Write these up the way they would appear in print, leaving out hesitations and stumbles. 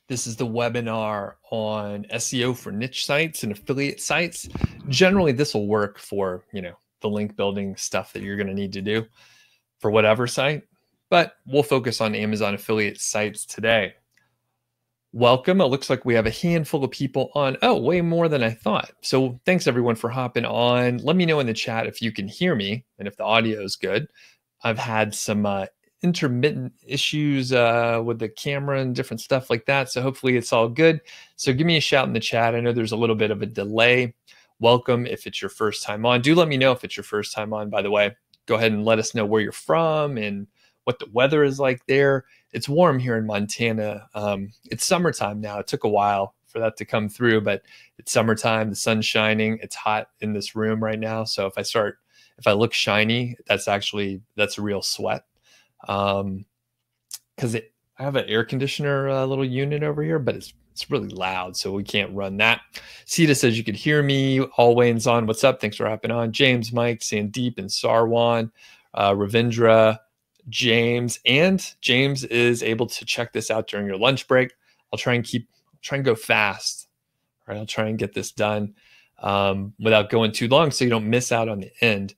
This is the webinar on SEO for niche sites and affiliate sites. Generally, this will work for, the link building stuff that you're going to need to do for whatever site, but we'll focus on Amazon affiliate sites today. Welcome. It looks like we have a handful of people on. Oh, way more than I thought. So thanks everyone for hopping on. Let me know in the chat if you can hear me and if the audio is good. I've had some intermittent issues with the camera and different stuff like that. So hopefully it's all good. So give me a shout in the chat. I know there's a little bit of a delay. Welcome if it's your first time on. Do let me know if it's your first time on, by the way. Go ahead and let us know where you're from and what the weather is like there. It's warm here in Montana. It's summertime now. It took a while for that to come through, but it's summertime. The sun's shining. It's hot in this room right now. So if I look shiny, that's a real sweat. Because I have an air conditioner little unit over here, but it's really loud, so we can't run that. Sita says you could hear me. Always on. What's up? Thanks for hopping on. James, Mike, Sandeep, and Sarwan, Ravindra, James, and James is able to check this out during your lunch break. I'll try and go fast. All right, I'll try and get this done without going too long, so you don't miss out on the end.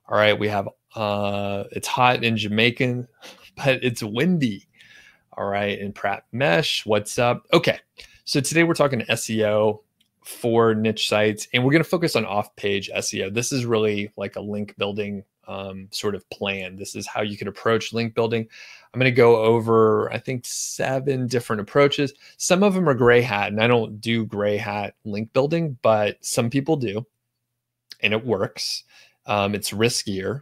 All right, we have it's hot in Jamaican, but it's windy. All right, and Pratt Mesh, what's up? Okay, so today we're talking SEO for niche sites, and we're going to focus on off-page SEO. This is really like a link building sort of plan. This is how you can approach link building. I'm going to go over, I think, 7 different approaches. Some of them are gray hat, and I don't do gray hat link building, but some people do, and it works. It's riskier.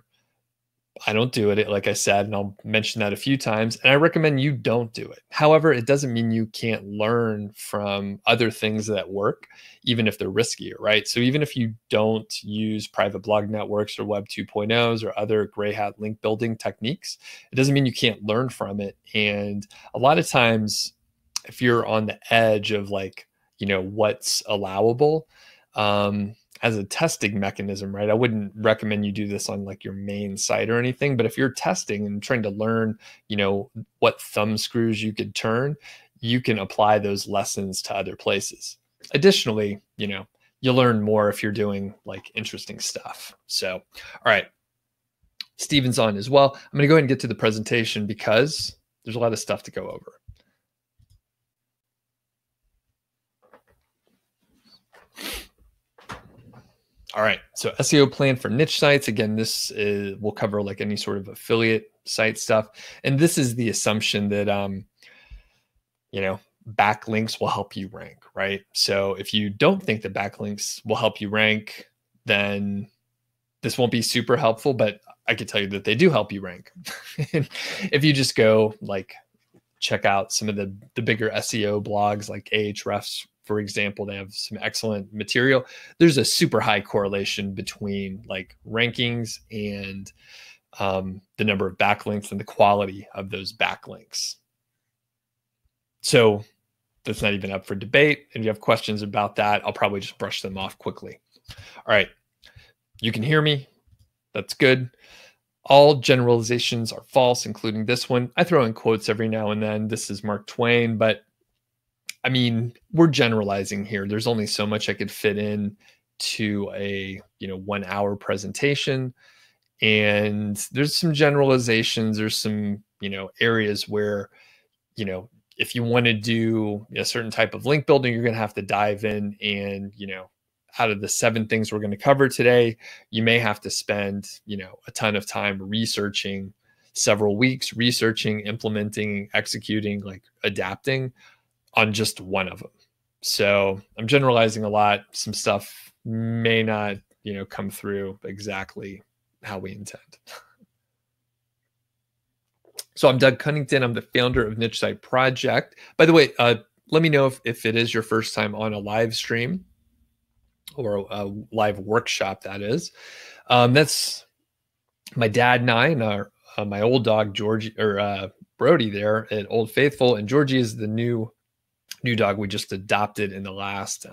I don't do it, like I said, and I'll mention that a few times, and I recommend you don't do it. However, it doesn't mean you can't learn from other things that work, even if they're riskier, right? So even if you don't use private blog networks or Web 2.0s or other gray hat link building techniques, it doesn't mean you can't learn from it. And a lot of times, if you're on the edge of what's allowable, as a testing mechanism, right? I wouldn't recommend you do this on like your main site or anything, but if you're testing and trying to learn, what thumb screws you could turn, you can apply those lessons to other places. Additionally, you'll learn more if you're doing like interesting stuff. So, all right, Steven's on as well. I'm going to go ahead and get to the presentation because there's a lot of stuff to go over. All right, so SEO plan for niche sites. Again, this will cover like any sort of affiliate site stuff. And this is the assumption that, backlinks will help you rank, right? So if you don't think that backlinks will help you rank, then this won't be super helpful, but I could tell you that they do help you rank. If you just go check out some of the bigger SEO blogs like Ahrefs, for example, they have some excellent material. There's a super high correlation between like rankings and the number of backlinks and the quality of those backlinks. So that's not even up for debate. If you have questions about that, I'll probably just brush them off quickly. All right, you can hear me. That's good. All generalizations are false, including this one. I throw in quotes every now and then. This is Mark Twain, but I mean, we're generalizing here. There's only so much I could fit in to a 1 hour presentation. And there's some generalizations. There's some, areas where, if you want to do a certain type of link building, you're going to have to dive in and, out of the 7 things we're going to cover today, you may have to spend, a ton of time researching, several weeks researching, implementing, executing, adapting on just one of them. So I'm generalizing a lot. Some stuff may not, come through exactly how we intend. So I'm Doug Cunnington. I'm the founder of Niche Site Project. By the way, let me know if it is your first time on a live stream or a live workshop, that is. That's my dad and I and my old dog, Georgie, or Brody there at Old Faithful. And Georgie is the new dog we just adopted in the last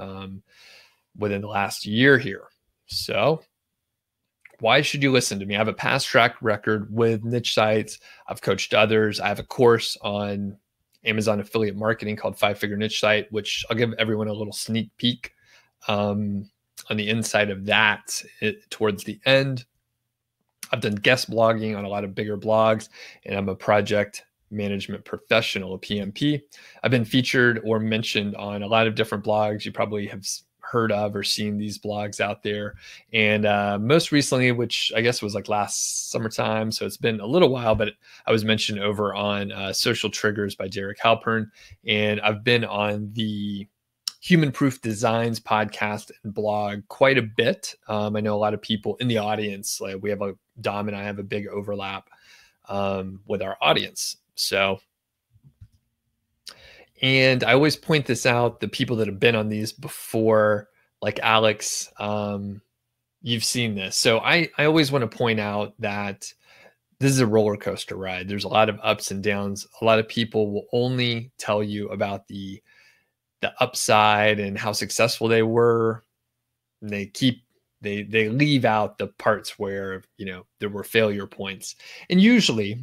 within the last year here. So why should you listen to me? I have a past track record with niche sites. I've coached others. I have a course on Amazon affiliate marketing called 5-Figure Niche Site, which I'll give everyone a little sneak peek on the inside of that towards the end. I've done guest blogging on a lot of bigger blogs, and I'm a project management professional, a PMP. I've been featured or mentioned on a lot of different blogs. You probably have heard of or seen these blogs out there. And most recently, which I guess was like last summertime, so it's been a little while, but I was mentioned over on Social Triggers by Derek Halpern. And I've been on the Human Proof Designs podcast and blog quite a bit. I know a lot of people in the audience, like we have Dom and I have a big overlap with our audience. So, and I always point this out, the people that have been on these before, like Alex, you've seen this. So I always want to point out that this is a roller coaster ride. There's a lot of ups and downs. A lot of people will only tell you about the upside and how successful they were. And they leave out the parts where, there were failure points. And usually,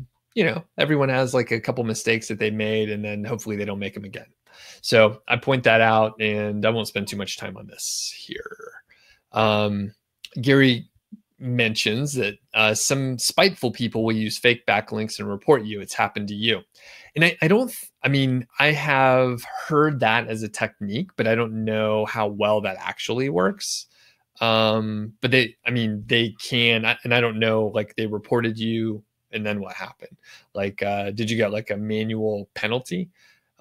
everyone has like a couple mistakes that they made, and then hopefully they don't make them again. So I point that out, and I won't spend too much time on this here. Gary mentions that some spiteful people will use fake backlinks and report you. It's happened to you. And I have heard that as a technique, but I don't know how well that actually works. But they can, and I don't know, like they reported you and then what happened? Like, did you get like a manual penalty?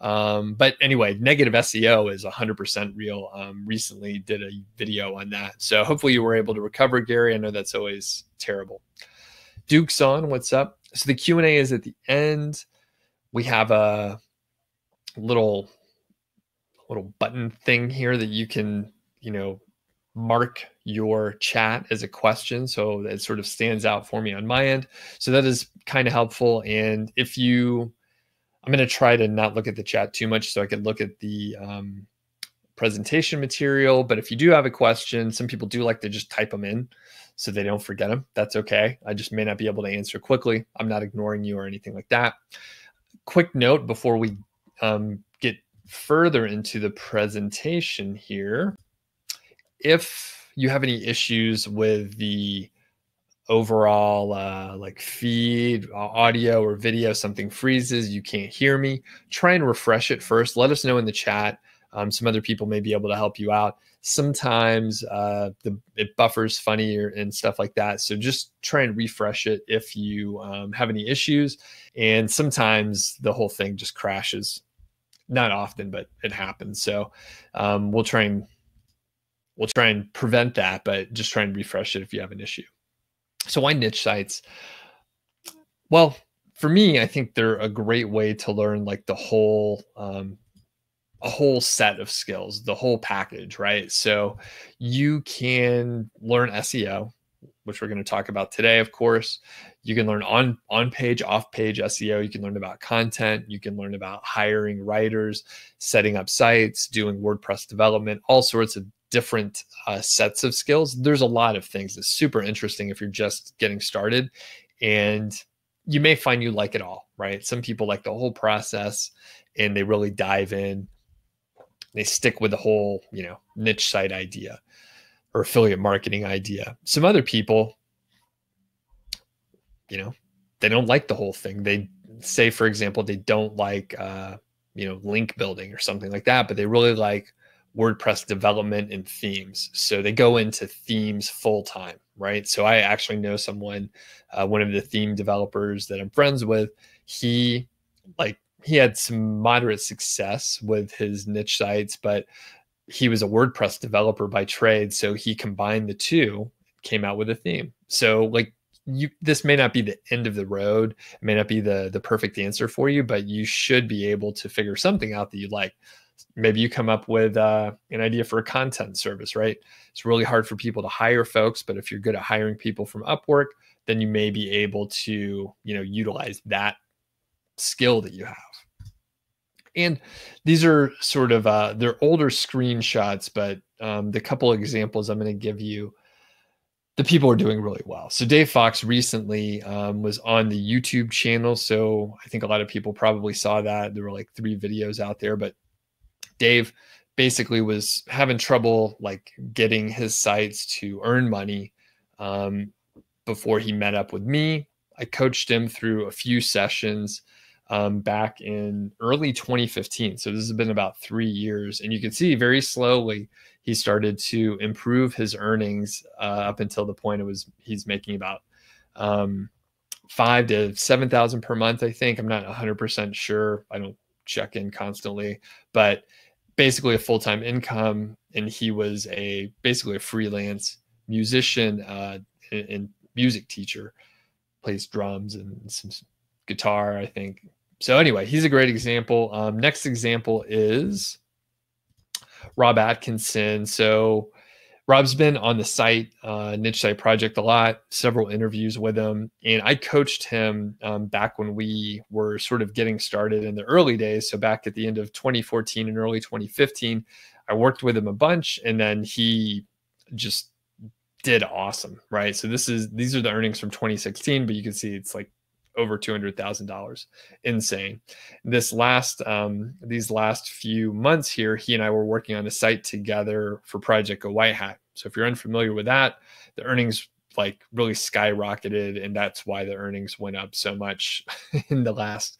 But anyway, negative SEO is 100% real. Recently did a video on that. So hopefully you were able to recover, Gary. I know that's always terrible. Duke's on, what's up? So the Q&A is at the end. We have a little button thing here that you can, mark your chat as a question. So it sort of stands out for me on my end. So that is kind of helpful. And I'm going to try to not look at the chat too much so I can look at the presentation material. But if you do have a question, some people do like to just type them in so they don't forget them. That's okay. I just may not be able to answer quickly. I'm not ignoring you or anything like that. Quick note before we get further into the presentation here. If you have any issues with the overall like feed, audio or video, something freezes, you can't hear me, try and refresh it first. Let us know in the chat. Some other people may be able to help you out. Sometimes it buffers funny and stuff like that. So just try and refresh it if you have any issues. And sometimes the whole thing just crashes. Not often, but it happens. So we'll try and prevent that, but just try and refresh it if you have an issue. So why niche sites? Well, for me, I think they're a great way to learn like a whole set of skills, the whole package, right? So you can learn SEO, which we're going to talk about today, of course. You can learn on-page, off-page SEO. You can learn about content. You can learn about hiring writers, setting up sites, doing WordPress development, all sorts of different sets of skills. There's a lot of things that's super interesting if you're just getting started, and you may find you like it all, right? Some people like the whole process and they really dive in. They stick with the whole, niche site idea or affiliate marketing idea. Some other people, they don't like the whole thing. They say, for example, they don't like, link building or something like that, but they really like WordPress development and themes. So they go into themes full time, right? So I actually know someone, one of the theme developers that I'm friends with, he had some moderate success with his niche sites, but he was a WordPress developer by trade. So he combined the two, came out with a theme. So this may not be the end of the road. It may not be the perfect answer for you, but you should be able to figure something out that you like. Maybe you come up with an idea for a content service, right? It's really hard for people to hire folks, but if you're good at hiring people from Upwork, then you may be able to, utilize that skill that you have. And these are sort of, they're older screenshots, but the couple of examples I'm going to give you, the people are doing really well. So Dave Fox recently was on the YouTube channel. So I think a lot of people probably saw that. There were like 3 videos out there, but Dave basically was having trouble like getting his sites to earn money before he met up with me. I coached him through a few sessions back in early 2015. So this has been about 3 years. And you can see very slowly he started to improve his earnings up until the point he's making about 5,000 to 7,000 per month, I think. I'm not 100% sure. I don't check in constantly, but basically a full-time income. And he was basically a freelance musician and music teacher, plays drums and some guitar, I think. So anyway, he's a great example. Next example is Rob Atkinson. So Rob's been on the site, Niche Site Project a lot, several interviews with him. And I coached him back when we were sort of getting started in the early days. So back at the end of 2014 and early 2015, I worked with him a bunch, and then he just did awesome, right? So these are the earnings from 2016, but you can see it's like over $200,000. Insane. These last few months here, he and I were working on a site together for Project Go White Hat. So if you're unfamiliar with that, the earnings like really skyrocketed, and that's why the earnings went up so much in the last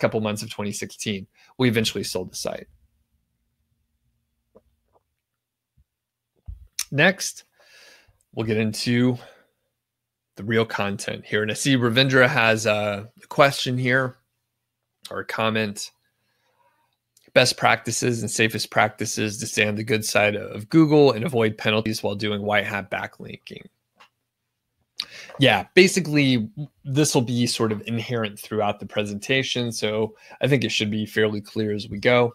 couple months of 2016. We eventually sold the site. Next, we'll get into the real content here. And I see Ravindra has a question here or a comment. Best practices and safest practices to stay on the good side of Google and avoid penalties while doing white hat backlinking. Yeah, basically this will be sort of inherent throughout the presentation. So I think it should be fairly clear as we go.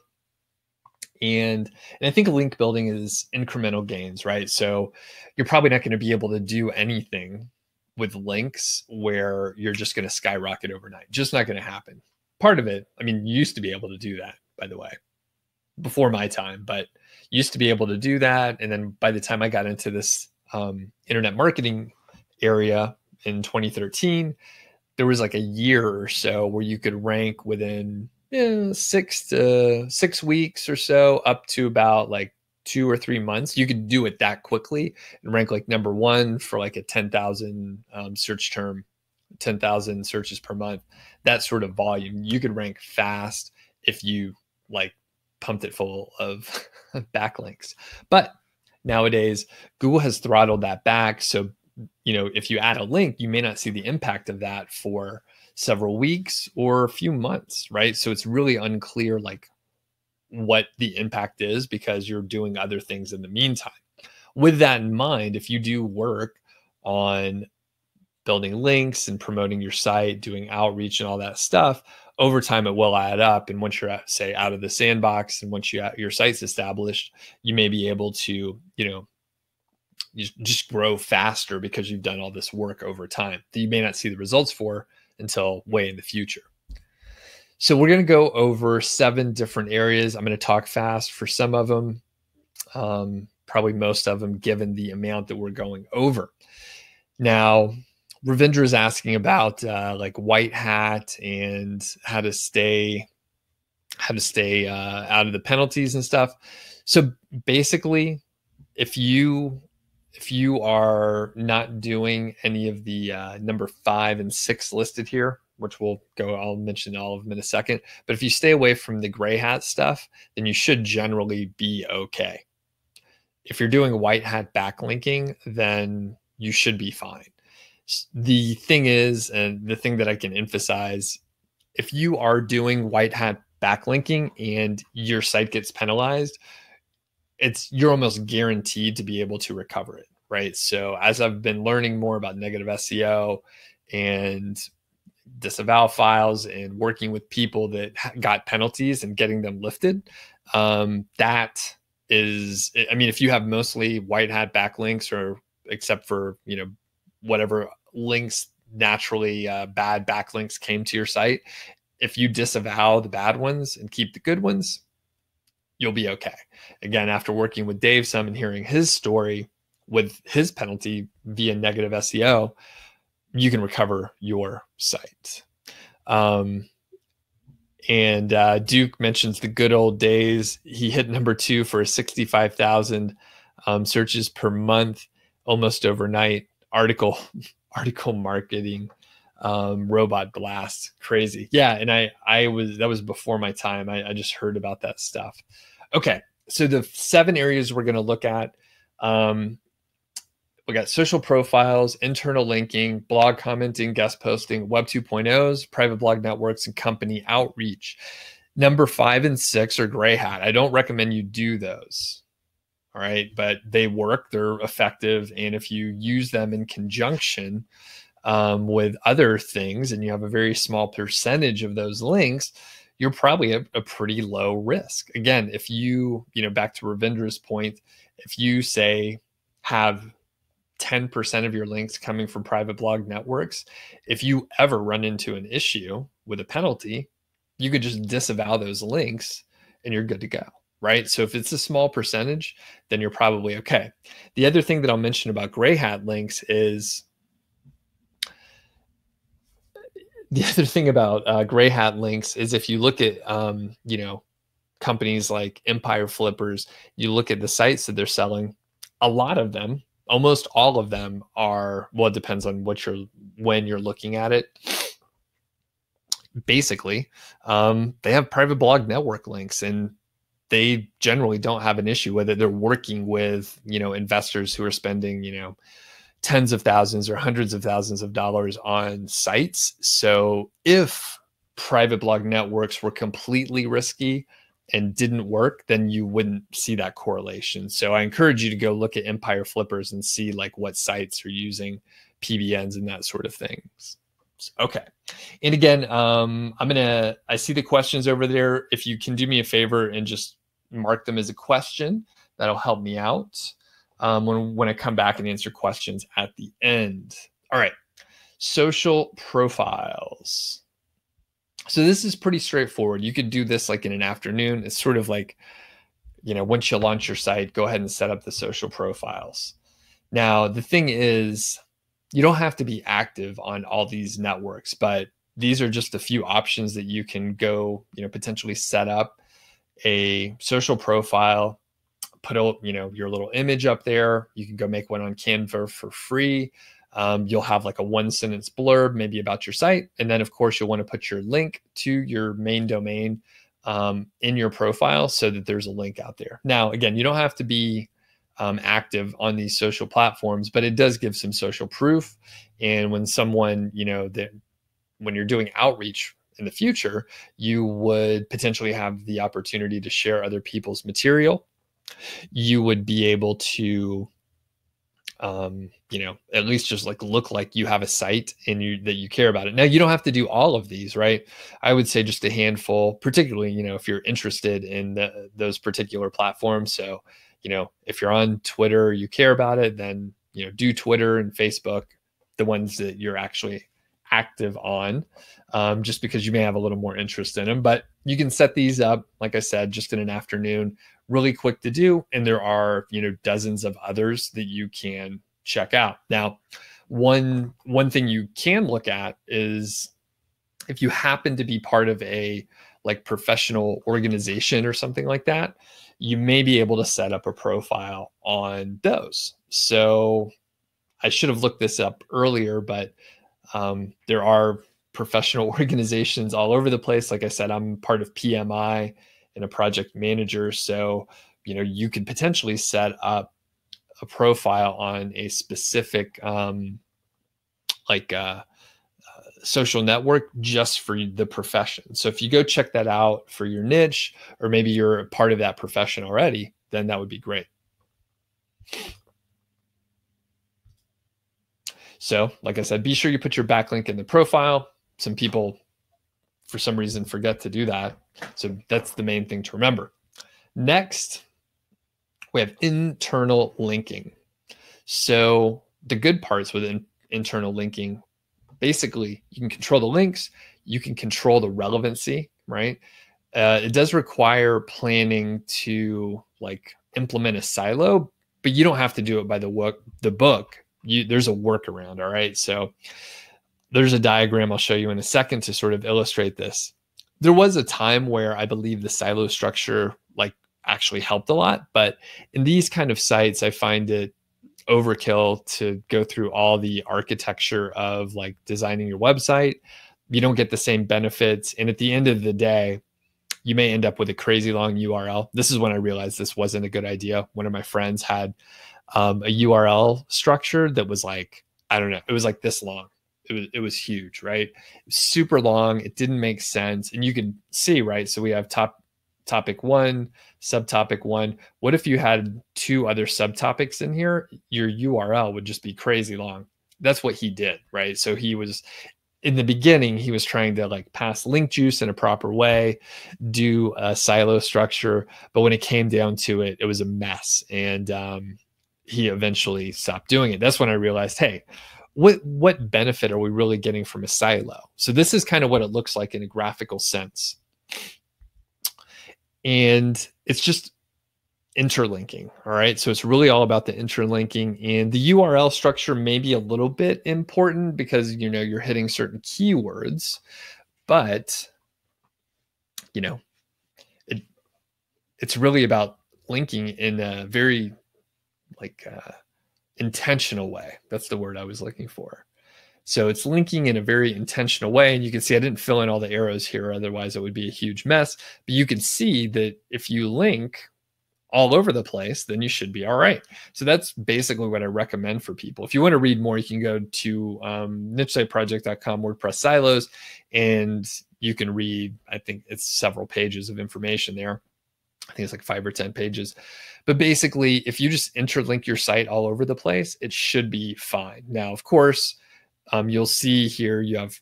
And I think link building is incremental gains, right? So you're probably not going to be able to do anything with links where you're just going to skyrocket overnight. Just not going to happen. Part of it, I mean, you used to be able to do that, by the way, before my time, but used to be able to do that. And then by the time I got into this internet marketing area in 2013, there was like a year or so where you could rank within 6 weeks or so up to about like 2 or 3 months. You could do it that quickly and rank like number 1 for like a 10,000 search term, 10,000 searches per month, that sort of volume. You could rank fast if you like pumped it full of backlinks. But nowadays, Google has throttled that back. So, if you add a link, you may not see the impact of that for several weeks or a few months, right? So it's really unclear like what the impact is because you're doing other things in the meantime. With that in mind, if you do work on building links and promoting your site, doing outreach and all that stuff, over time it will add up. And once you're say out of the sandbox and once your site's established, you may be able to, you just grow faster because you've done all this work over time that you may not see the results for until way in the future. So we're going to go over 7 different areas. I'm going to talk fast for some of them, probably most of them, given the amount that we're going over. Now, Ravindra is asking about like white hat and how to stay out of the penalties and stuff. So basically, if you are not doing any of the number 5 and 6 listed here, which I'll mention all of them in a second. But if you stay away from the gray hat stuff, then you should generally be okay. If you're doing white hat backlinking, then you should be fine. The thing is, and the thing that I can emphasize, if you are doing white hat backlinking and your site gets penalized, you're almost guaranteed to be able to recover it, right? So as I've been learning more about negative SEO and disavow files and working with people that got penalties and getting them lifted, that is, I mean, if you have mostly white hat backlinks or except for, whatever links naturally bad backlinks came to your site, if you disavow the bad ones and keep the good ones, you'll be okay. Again, after working with Dave some and hearing his story, with his penalty via negative SEO, you can recover your site. And Duke mentions the good old days. He hit number 2 for 65,000 searches per month, almost overnight. Article marketing, robot blast, crazy. Yeah, and that was before my time. I just heard about that stuff. Okay, so the 7 areas we're going to look at. We got social profiles, internal linking, blog commenting, guest posting, Web 2.0s, private blog networks, and company outreach. Number 5 and 6 are gray hat. I don't recommend you do those. All right. But they work, they're effective. And if you use them in conjunction with other things and you have a very small percentage of those links, you're probably a pretty low risk. Again, if you, back to Ravindra's point, if you say have 10% of your links coming from private blog networks, if you ever run into an issue with a penalty, you could just disavow those links and you're good to go, right? So if it's a small percentage, then you're probably okay. The other thing that I'll mention about gray hat links is if you look at, companies like Empire Flippers, you look at the sites that they're selling, a lot of them, almost all of them are, well, it depends on when you're looking at it. Basically, they have private blog network links and they generally don't have an issue with it. They're working with, investors who are spending, tens of thousands or hundreds of thousands of dollars on sites. So if private blog networks were completely risky and didn't work, then you wouldn't see that correlation. So I encourage you to go look at Empire Flippers and see like what sites are using PBNs and that sort of things. Okay. And again, I see the questions over there. If you can do me a favor and just mark them as a question, that'll help me out when I come back and answer questions at the end. All right. Social profiles. So this is pretty straightforward. You could do this like in an afternoon. It's sort of like, once you launch your site, go ahead and set up the social profiles. Now, the thing is, you don't have to be active on all these networks, but these are just a few options that you can go, potentially set up a social profile, put your little image up there. You can go make one on Canva for free. You'll have like a 1-sentence blurb, maybe about your site. And then of course you'll want to put your link to your main domain in your profile so that there's a link out there. Now, again, you don't have to be active on these social platforms, but it does give some social proof. And when someone, when you're doing outreach in the future, you would potentially have the opportunity to share other people's material. You would be able to at least just like look like you have a site and that you care about it. Now, you don't have to do all of these, right? I would say just a handful, particularly, if you're interested in those particular platforms. So, if you're on Twitter, you care about it, then, do Twitter and Facebook, the ones that you're actually active on, just because you may have a little more interest in them. But you can set these up, like I said, just in an afternoon, really quick to do. And there are, dozens of others that you can check out. Now, one thing you can look at is if you happen to be part of a like professional organization or something like that, you may be able to set up a profile on those. So I should have looked this up earlier, but there are professional organizations all over the place. Like I said, I'm part of PMI and a project manager. So, you could potentially set up a profile on a specific social network just for the profession. So if you go check that out for your niche, or maybe you're a part of that profession already, then that would be great. So like I said, be sure you put your backlink in the profile. Some people, for some reason, forget to do that. So that's the main thing to remember. Next, we have internal linking. So the good parts with internal linking, basically, you can control the links, you can control the relevancy, right? It does require planning to like implement a silo, but you don't have to do it by the book. There's a workaround. All right. So there's a diagram I'll show you in a second to sort of illustrate this. There was a time where I believe the silo structure like actually helped a lot, but in these kind of sites, I find it overkill to go through all the architecture of like designing your website. You don't get the same benefits. And at the end of the day, you may end up with a crazy long URL. This is when I realized this wasn't a good idea. One of my friends had a URL structure that was like, I don't know, it was like this long. It was huge, right? It was super long. It didn't make sense. And you can see, right? So we have topic 1, subtopic 1. What if you had 2 other subtopics in here? Your URL would just be crazy long. That's what he did, right? So he was, in the beginning, he was trying to like pass link juice in a proper way, do a silo structure. But when it came down to it, it was a mess. And he eventually stopped doing it. That's when I realized, hey, what benefit are we really getting from a silo? So this is kind of what it looks like in a graphical sense. And it's just interlinking. All right. So it's really all about the interlinking, and the URL structure may be a little bit important because, you know, you're hitting certain keywords, but, you know, it's really about linking in a very like intentional way. That's the word I was looking for. So it's linking in a very intentional way. And you can see I didn't fill in all the arrows here. Otherwise, it would be a huge mess. But you can see that if you link all over the place, then you should be all right. So that's basically what I recommend for people. If you want to read more, you can go to nichesiteproject.com, WordPress silos, and you can read, I think it's several pages of information there. I think it's like 5 or 10 pages. But basically, if you just interlink your site all over the place, it should be fine. Now, of course, you'll see here you have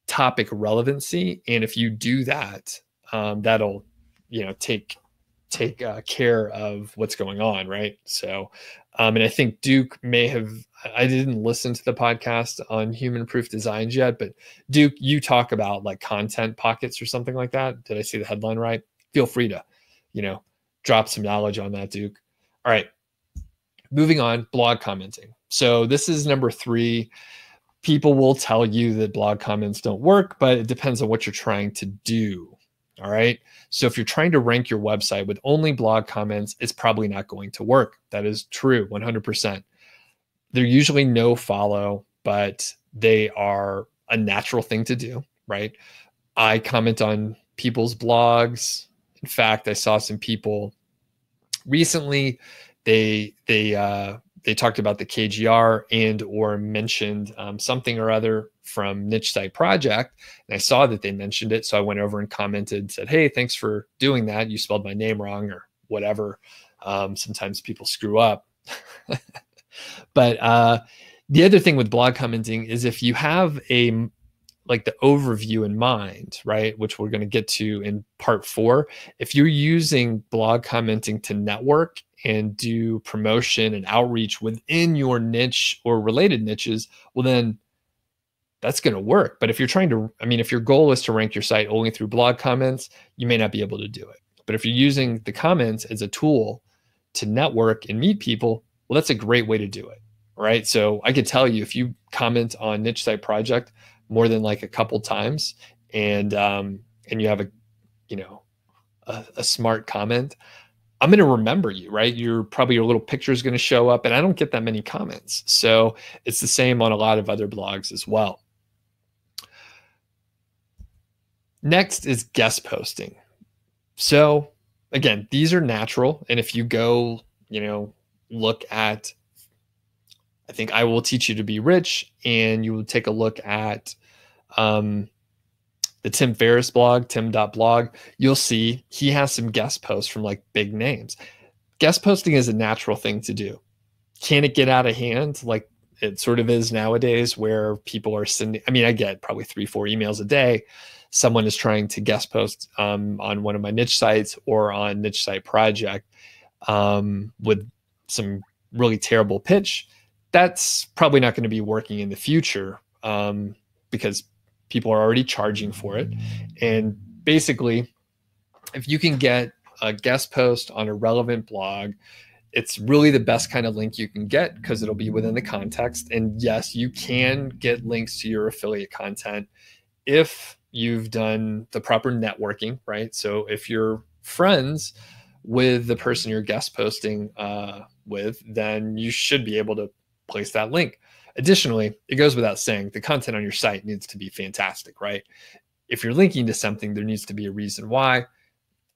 topic relevancy. And if you do that, that'll, you know, take care of what's going on, right? So, and I think Duke may have, I didn't listen to the podcast on human proof designs yet, but Duke, you talk about like content pockets or something like that. Did I see the headline right? Feel free to, you know, drop some knowledge on that, Duke. All right, moving on, blog commenting. So this is number 3. People will tell you that blog comments don't work, but it depends on what you're trying to do. All right. So if you're trying to rank your website with only blog comments, it's probably not going to work. That is true, 100%. They're usually no follow, but they are a natural thing to do, right? I comment on people's blogs. In fact, I saw some people recently, they talked about the KGR and or mentioned something or other from Niche Site Project. And I saw that they mentioned it. So I went over and commented, said, hey, thanks for doing that. You spelled my name wrong or whatever. Sometimes people screw up. But the other thing with blog commenting is if you have like the overview in mind, right, which we're going to get to in part 4, if you're using blog commenting to network and do promotion and outreach within your niche or related niches, well, then that's going to work. But if you're trying to, I mean, if your goal is to rank your site only through blog comments, you may not be able to do it. But if you're using the comments as a tool to network and meet people, well, that's a great way to do it, right? So I could tell you, if you comment on Niche Site Project more than like a couple times, and you have a smart comment, I'm going to remember you, right? Your little picture is going to show up, and I don't get that many comments. So it's the same on a lot of other blogs as well. Next is guest posting. So again, these are natural. And if you go, look at, I think I Will Teach You to Be Rich, and you will take a look at the Tim Ferriss blog, tim.blog, you'll see he has some guest posts from like big names. Guest posting is a natural thing to do. Can it get out of hand like it sort of is nowadays, where people are sending, I mean, I get probably 3-4 emails a day. Someone is trying to guest post on one of my niche sites or on Niche Site Project with some really terrible pitch. That's probably not going to be working in the future because people are already charging for it. And basically, if you can get a guest post on a relevant blog, It's really the best kind of link you can get because it'll be within the context. And yes, you can get links to your affiliate content if you've done the proper networking, right? So if you're friends with the person you're guest posting with, then you should be able to place that link. Additionally, it goes without saying, the content on your site needs to be fantastic, right? If you're linking to something, there needs to be a reason why.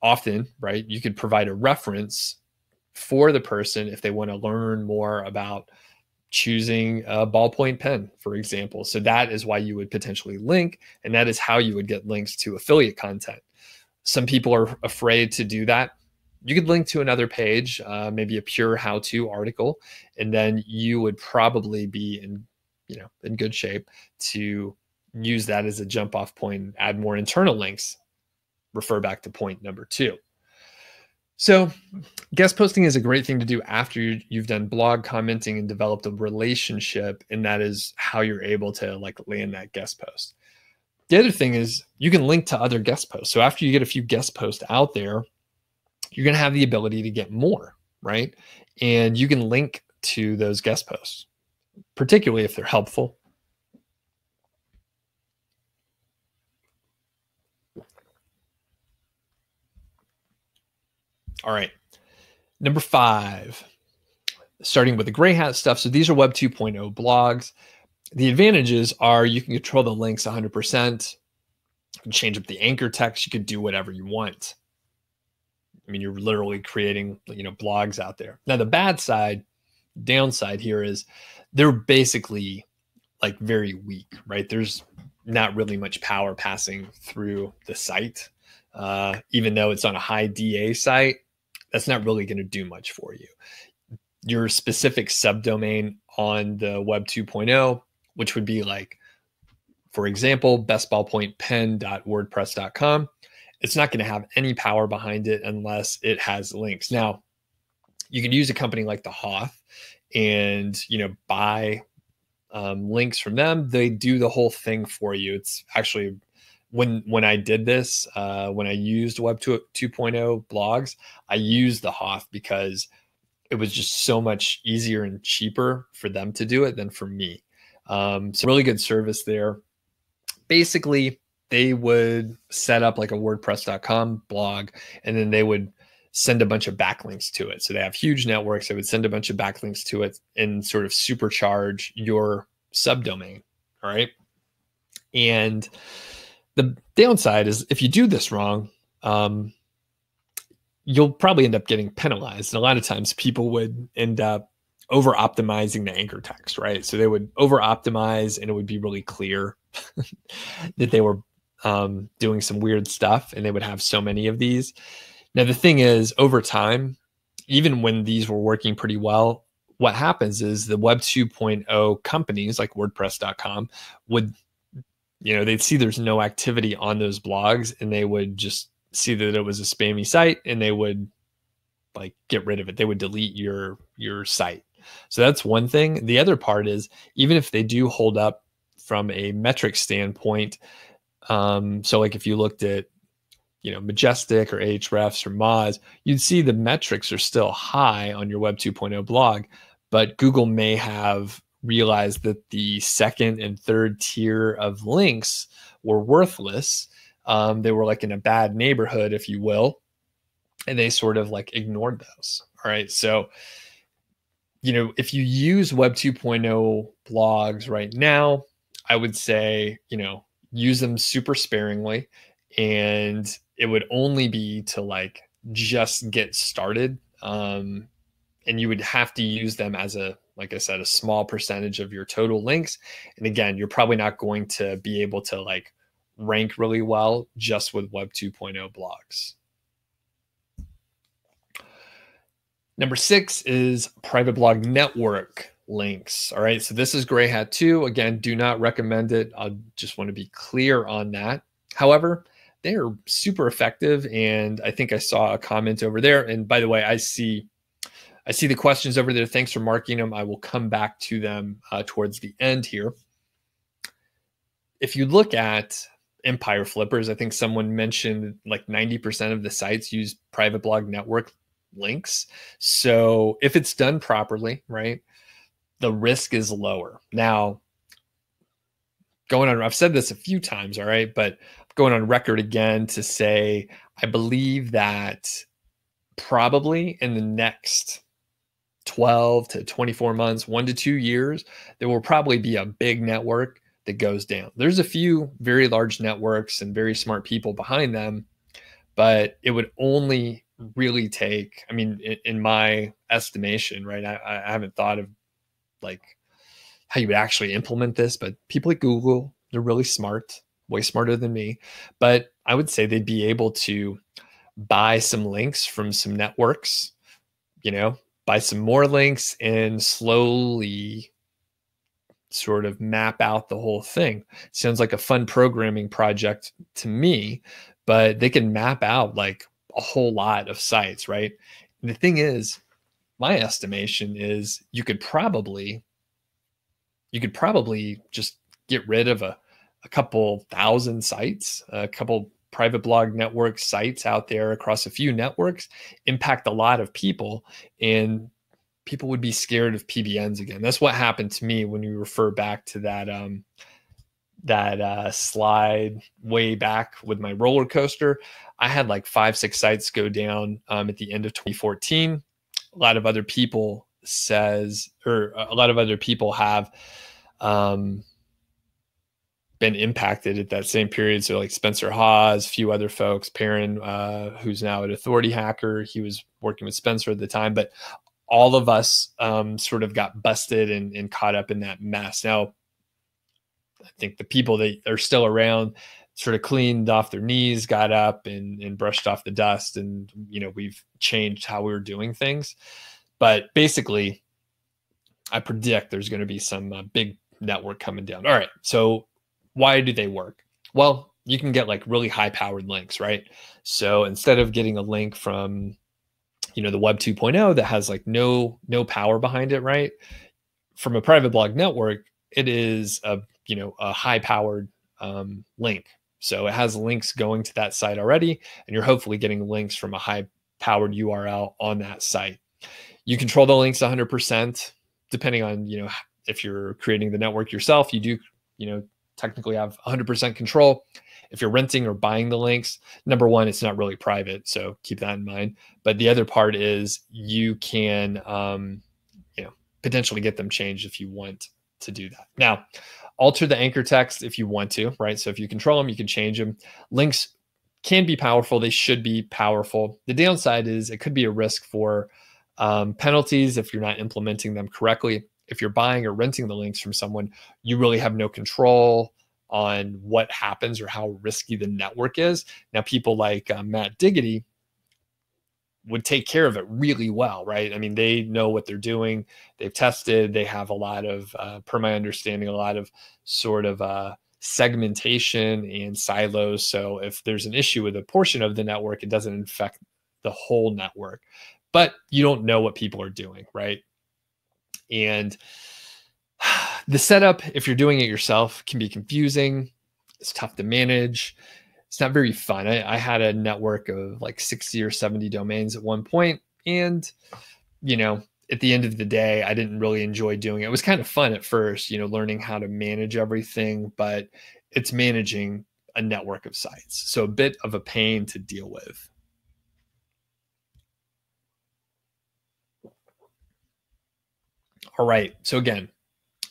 Often, right, you could provide a reference for the person if they want to learn more about choosing a ballpoint pen, for example. So that is why you would potentially link, and that is how you would get links to affiliate content. Some people are afraid to do that. You could link to another page, maybe a pure how-to article, and then you would probably be in good shape to use that as a jump-off point, add more internal links, refer back to point number 2. So guest posting is a great thing to do after you've done blog commenting and developed a relationship, and that is how you're able to like land that guest post. The other thing is you can link to other guest posts. So after you get a few guest posts out there, you're going to have the ability to get more, right? And you can link to those guest posts, particularly if they're helpful. All right. Number 5, starting with the gray hat stuff. So these are Web 2.0 blogs. The advantages are you can control the links 100%. You can change up the anchor text. You can do whatever you want. I mean, you're literally creating, blogs out there. Now, the downside here is they're basically like very weak, right? There's not really much power passing through the site. Even though it's on a high DA site, that's not really going to do much for you. Your specific subdomain on the Web 2.0, which would be like, for example, bestballpointpen.wordpress.com, it's not going to have any power behind it unless it has links. Now, you can use a company like the Hoth and buy links from them. They do the whole thing for you. It's actually when I did this, when I used Web 2.0 blogs, I used the Hoth because it was just so much easier and cheaper for them to do it than for me. So really good service there. Basically, they would set up like a WordPress.com blog, and then they would send a bunch of backlinks to it. So they have huge networks. They would send a bunch of backlinks to it and sort of supercharge your subdomain. All right. And the downside is if you do this wrong, you'll probably end up getting penalized. And a lot of times people would end up over optimizing the anchor text, right? So they would over optimize and it would be really clear that they were doing some weird stuff, and they would have so many of these. Now, the thing is, over time, even when these were working pretty well, what happens is the Web 2.0 companies like WordPress.com would, they'd see there's no activity on those blogs, and they would just see that it was a spammy site, and they would like get rid of it. They would delete your site. So that's one thing. The other part is, even if they do hold up from a metric standpoint, so like if you looked at, Majestic or Ahrefs or Moz, you'd see the metrics are still high on your Web 2.0 blog, but Google may have realized that the second and third tier of links were worthless. They were like in a bad neighborhood, if you will, and they sort of like ignored those. All right. So, if you use Web 2.0 blogs right now, I would say, use them super sparingly, and it would only be to like just get started. And you would have to use them as like I said, a small percentage of your total links. And again, you're probably not going to be able to like rank really well just with Web 2.0 blogs. Number 6 is private blog network links. All right. So this is Gray Hat 2. Again, do not recommend it. I just want to be clear on that. However, they are super effective. And I think I saw a comment over there. And by the way, I see the questions over there. Thanks for marking them. I will come back to them towards the end here. If you look at Empire Flippers, I think someone mentioned like 90% of the sites use private blog network links. So if it's done properly, right, the risk is lower. Now, I've said this a few times, all right, but going on record again to say, I believe that probably in the next 12 to 24 months, 1 to 2 years, there will probably be a big network that goes down. There's a few very large networks and very smart people behind them, but it would only really take, I mean, in my estimation, right? I haven't thought of like how you would actually implement this, but people at Google, they're really smart, way smarter than me. But I would say they'd be able to buy some links from some networks, buy some more links and slowly sort of map out the whole thing. Sounds like a fun programming project to me, but they can map out like a whole lot of sites, right? And the thing is, my estimation is you could probably just get rid of a couple thousand sites, a couple private blog network sites out there across a few networks, impact a lot of people, and people would be scared of PBNs again. That's what happened to me when you refer back to that slide way back with my roller coaster. I had like 5-6 sites go down at the end of 2014. A lot of other people have been impacted at that same period. So like Spencer Hawes, a few other folks, Perrin, who's now at Authority Hacker, he was working with Spencer at the time, but all of us sort of got busted and caught up in that mess. Now, I think the people that are still around sort of cleaned off their knees, got up and brushed off the dust. And, we've changed how we were doing things. But basically, I predict there's going to be some big network coming down. All right. So why do they work? Well, you can get like really high powered links, right? So instead of getting a link from, the Web 2.0 that has like no power behind it, right? From a private blog network, it is a high powered link. So it has links going to that site already, and you're hopefully getting links from a high powered URL on that site. You control the links 100%, depending on, if you're creating the network yourself, you do, technically have 100% control. If you're renting or buying the links, number one, it's not really private. So keep that in mind. But the other part is you can, potentially get them changed if you want to do that. Now, alter the anchor text if you want to, right? So if you control them, you can change them. Links can be powerful. They should be powerful. The downside is it could be a risk for penalties if you're not implementing them correctly. If you're buying or renting the links from someone, you really have no control on what happens or how risky the network is. Now, people like Matt Diggity would take care of it really well, right? I mean, they know what they're doing. They've tested. They have a lot of, per my understanding, a lot of sort of segmentation and silos. So if there's an issue with a portion of the network, it doesn't infect the whole network. But you don't know what people are doing, right? And the setup, if you're doing it yourself, can be confusing. It's tough to manage. It's not very fun. I had a network of like 60 or 70 domains at one point. And, at the end of the day, I didn't really enjoy doing it. It was kind of fun at first, learning how to manage everything, but it's managing a network of sites. So a bit of a pain to deal with. All right. So again,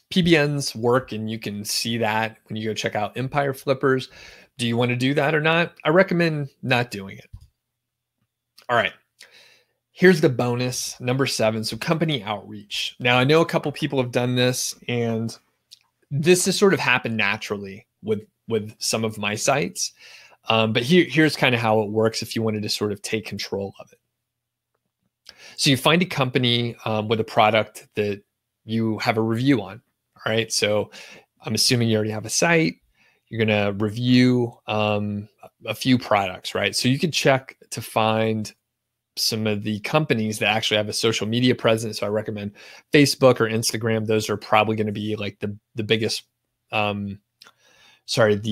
PBNs work, and you can see that when you go check out Empire Flippers. Do you want to do that or not? I recommend not doing it. All right. Here's the bonus, number 7. So company outreach. Now, I know a couple people have done this, and this has sort of happened naturally with some of my sites. But here's kind of how it works if you wanted to sort of take control of it. So you find a company with a product that you have a review on. All right. So I'm assuming you already have a site. You're going to review a few products, right? So you can check to find some of the companies that actually have a social media presence. So I recommend Facebook or Instagram. Those are probably going to be like the biggest, the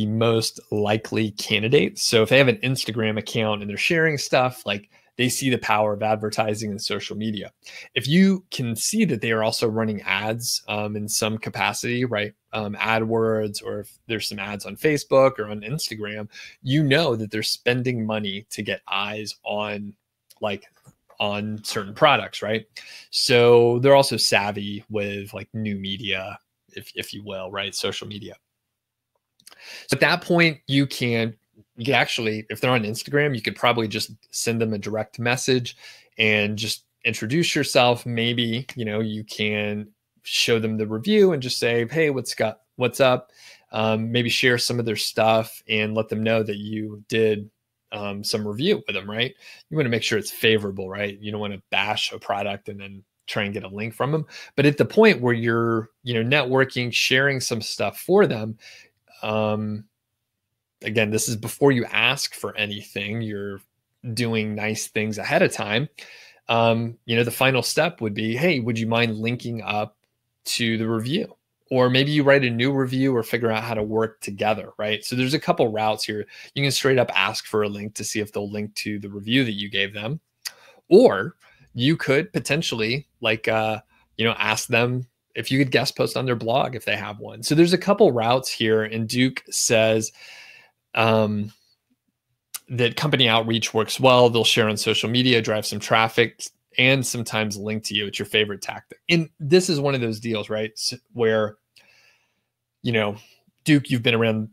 most likely candidates. So if they have an Instagram account and they're sharing stuff, like they see the power of advertising and social media. If you can see that they are also running ads in some capacity, right? AdWords, or if there's some ads on Facebook or on Instagram, you know that they're spending money to get eyes on on certain products, right? So they're also savvy with like new media, if you will, right? Social media. So at that point, you can actually, if they're on Instagram, you could probably just send them a direct message and just introduce yourself. Maybe, you can show them the review and just say, hey, what's up? Maybe share some of their stuff and let them know that you did some review with them, right? You want to make sure it's favorable, right? You don't want to bash a product and then try and get a link from them. But at the point where you're, networking, sharing some stuff for them, again, this is before you ask for anything. You're doing nice things ahead of time. The final step would be, hey, would you mind linking up to the review? Or maybe you write a new review or figure out how to work together, right? So there's a couple routes here. You can straight up ask for a link to see if they'll link to the review that you gave them. Or you could potentially ask them if you could guest post on their blog if they have one. So there's a couple routes here. And Duke says that company outreach works well. They'll share on social media, drive some traffic, and sometimes link to you. It's your favorite tactic. And this is one of those deals, right? Where, Duke, you've been around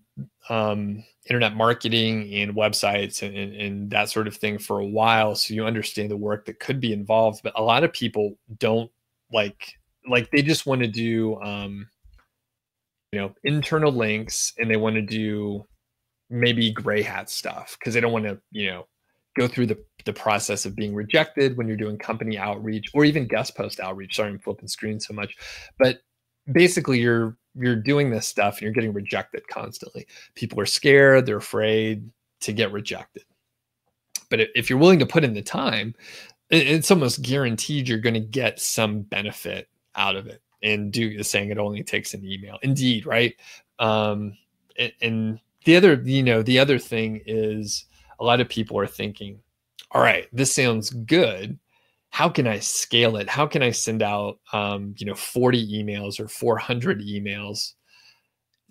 internet marketing and websites and that sort of thing for a while. So you understand the work that could be involved, but a lot of people don't like they just want to do, internal links, and they want to do maybe gray hat stuff because they don't want to, go through the process of being rejected when you're doing company outreach or even guest post outreach. Sorry, I'm flipping screens so much, but basically you're doing this stuff and you're getting rejected constantly. People are scared, they're afraid to get rejected. But if you're willing to put in the time, it's almost guaranteed you're going to get some benefit out of it. And Duke is saying it only takes an email. Indeed, right? And the other thing is, a lot of people are thinking, all right, this sounds good. How can I scale it? How can I send out, 40 emails or 400 emails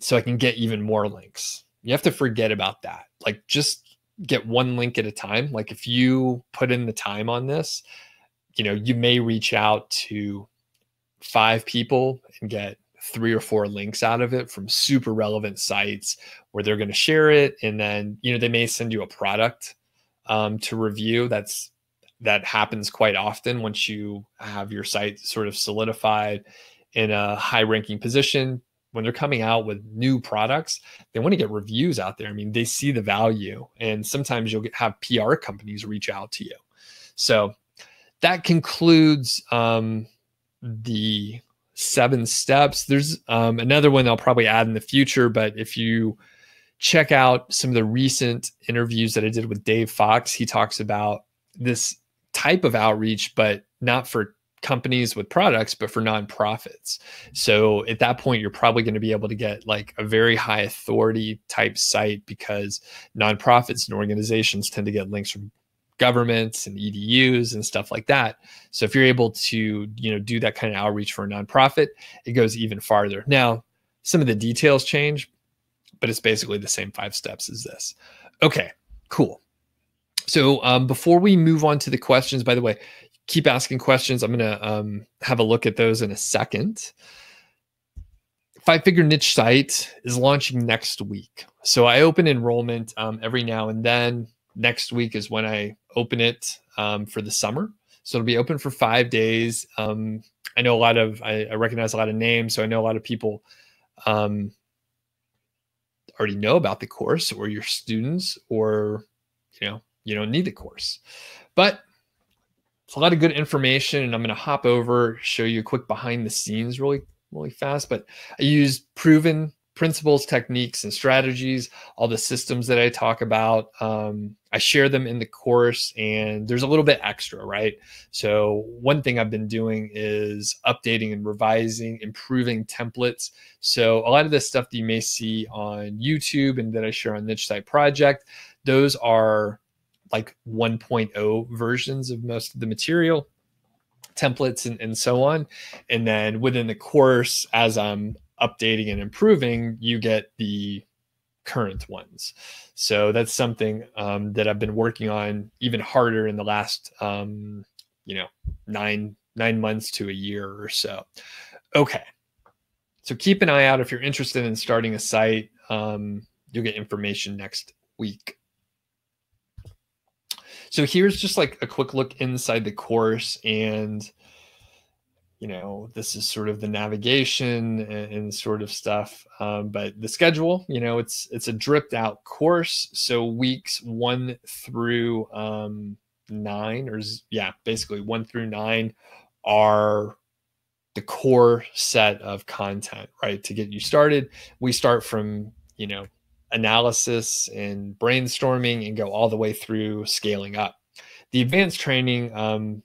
so I can get even more links? You have to forget about that. Like, just get one link at a time. Like, if you put in the time on this, you may reach out to 5 people and get 3 or 4 links out of it from super relevant sites where they're going to share it. And then, they may send you a product to review. That happens quite often once you have your site sort of solidified in a high ranking position. When they're coming out with new products, they want to get reviews out there. I mean, they see the value, and sometimes you'll have PR companies reach out to you. So that concludes the 7 steps. There's another one I'll probably add in the future, but if you check out some of the recent interviews that I did with Dave Fox, he talks about this type of outreach, but not for companies with products, but for nonprofits. So at that point, you're probably going to be able to get like a very high authority type site, because nonprofits and organizations tend to get links from governments and EDUs and stuff like that. So if you're able to, do that kind of outreach for a nonprofit, it goes even farther. Now, some of the details change, but it's basically the same 5 steps as this. Okay, cool. So before we move on to the questions, by the way, keep asking questions. I'm going to have a look at those in a second. 5-Figure Niche Site is launching next week. So I open enrollment every now and then. Next week is when I open it for the summer. So it'll be open for 5 days. I know I recognize a lot of names. So I know a lot of people already know about the course, or your students, or, you don't need the course. But it's a lot of good information, and I'm going to hop over, show you a quick behind the scenes really, really fast. But I use proven principles, techniques, and strategies, all the systems that I talk about. I share them in the course, and there's a little bit extra, right? So one thing I've been doing is updating and revising, improving templates. So a lot of the stuff that you may see on YouTube and that I share on Niche Site Project, those are like 1.0 versions of most of the material, templates, and so on. And then within the course, as I'm updating and improving, you get the current ones. So that's something that I've been working on even harder in the last, 9 months to a year or so. Okay. So keep an eye out if you're interested in starting a site. You'll get information next week. So here's just like a quick look inside the course, and this is sort of the navigation and sort of stuff. But the schedule, it's a dripped out course. So weeks 1 through 9, or basically 1 through 9 are the core set of content, right? To get you started, we start from, analysis and brainstorming and go all the way through scaling up. The advanced training,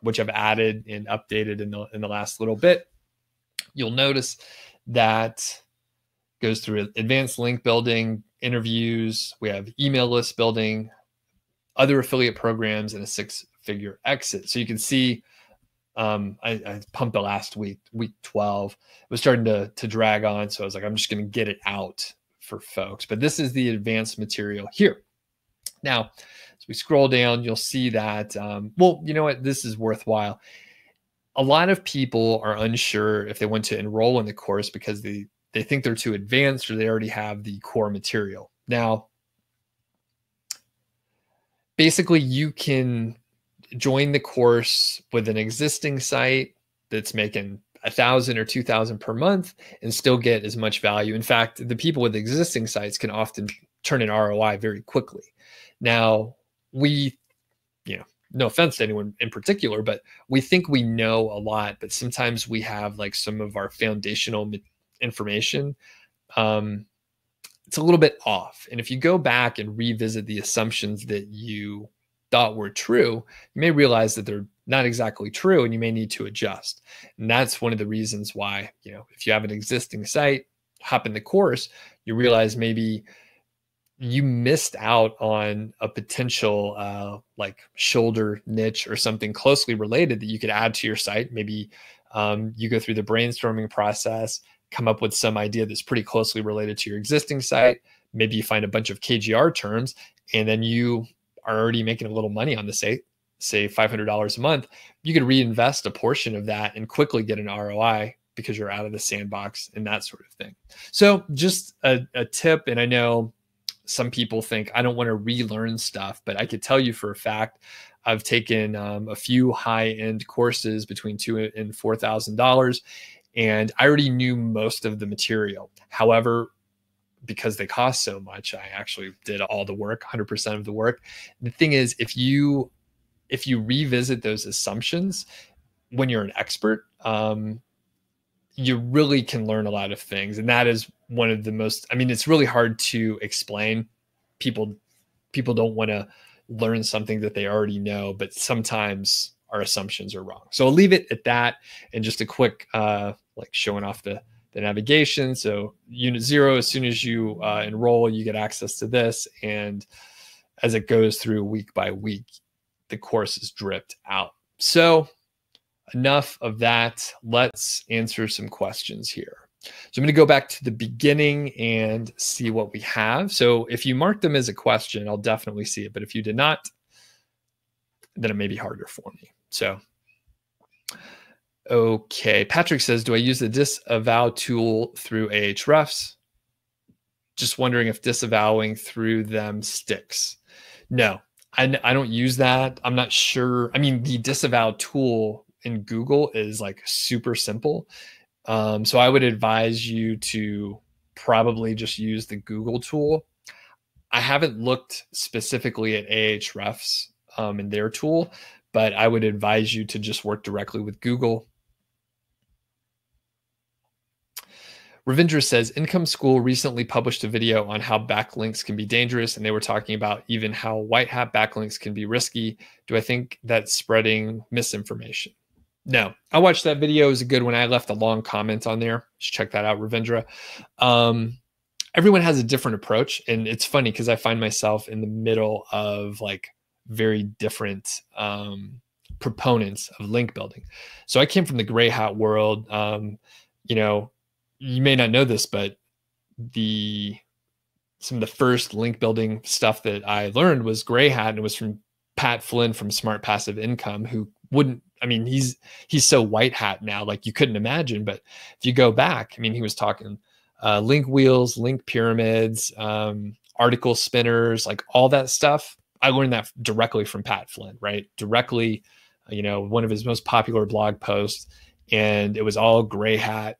which I've added and updated in the last little bit, you'll notice that goes through advanced link building, interviews. We have email list building, other affiliate programs, and a 6-figure exit. So you can see I pumped the last week 12. It was starting to drag on. So I was like, I'm just going to get it out for folks. But this is the advanced material here. Now, as we scroll down, you'll see that, well, you know what? This is worthwhile. A lot of people are unsure if they want to enroll in the course because they think they're too advanced or they already have the core material. Now, basically, you can join the course with an existing site that's making 1,000 or 2,000 per month and still get as much value. In fact, the people with existing sites can often turn an ROI very quickly. Now, we, no offense to anyone in particular, but we think we know a lot, but sometimes we have like some of our foundational information. It's a little bit off. And if you go back and revisit the assumptions that you thought were true, you may realize that they're not exactly true and you may need to adjust. And that's one of the reasons why, if you have an existing site, hop in the course, you realize maybe you missed out on a potential like shoulder niche or something closely related that you could add to your site. Maybe you go through the brainstorming process, come up with some idea that's pretty closely related to your existing site. Maybe you find a bunch of KGR terms, and then you are already making a little money on the site, say $500 a month. You could reinvest a portion of that and quickly get an ROI because you're out of the sandbox and that sort of thing. So just a tip, and I know some people think I don't want to relearn stuff, but I could tell you for a fact, I've taken a few high-end courses between $2,000 and $4,000, and I already knew most of the material. However, because they cost so much, I actually did all the work, 100% of the work. The thing is, if you revisit those assumptions when you're an expert, you really can learn a lot of things. And that is one of the most, it's really hard to explain. People don't want to learn something that they already know, but sometimes our assumptions are wrong. So I'll leave it at that. And just a quick, like showing off the navigation. So unit 0, as soon as you enroll, you get access to this. And as it goes through week by week, the course is dripped out. So enough of that. Let's answer some questions here. So I'm going to go back to the beginning and see what we have. So if you mark them as a question, I'll definitely see it. But if you did not, then it may be harder for me. So, okay. Patrick says, do I use the disavow tool through Ahrefs? Just wondering if disavowing through them sticks. No, I don't use that. I'm not sure. The disavow tool in Google is like super simple. So I would advise you to probably just use the Google tool. I haven't looked specifically at Ahrefs and their tool, but I would advise you to just work directly with Google. Ravindra says, Income School recently published a video on how backlinks can be dangerous, and they were talking about even how white hat backlinks can be risky. Do I think that's spreading misinformation? No, I watched that video. It was a good one. I left a long comment on there. Just check that out, Ravindra. everyone has a different approach. And it's funny because I find myself in the middle of like very different proponents of link building. So I came from the gray hat world. You know, you may not know this, but some of the first link building stuff that I learned was gray hat, and it was from Pat Flynn from Smart Passive Income, who wouldn't, I mean, he's so white hat now, like you couldn't imagine. But if you go back, I mean, he was talking link wheels, link pyramids, article spinners, like all that stuff. I learned that directly from Pat Flynn, right? Directly, you know, one of his most popular blog posts, and it was all gray hat.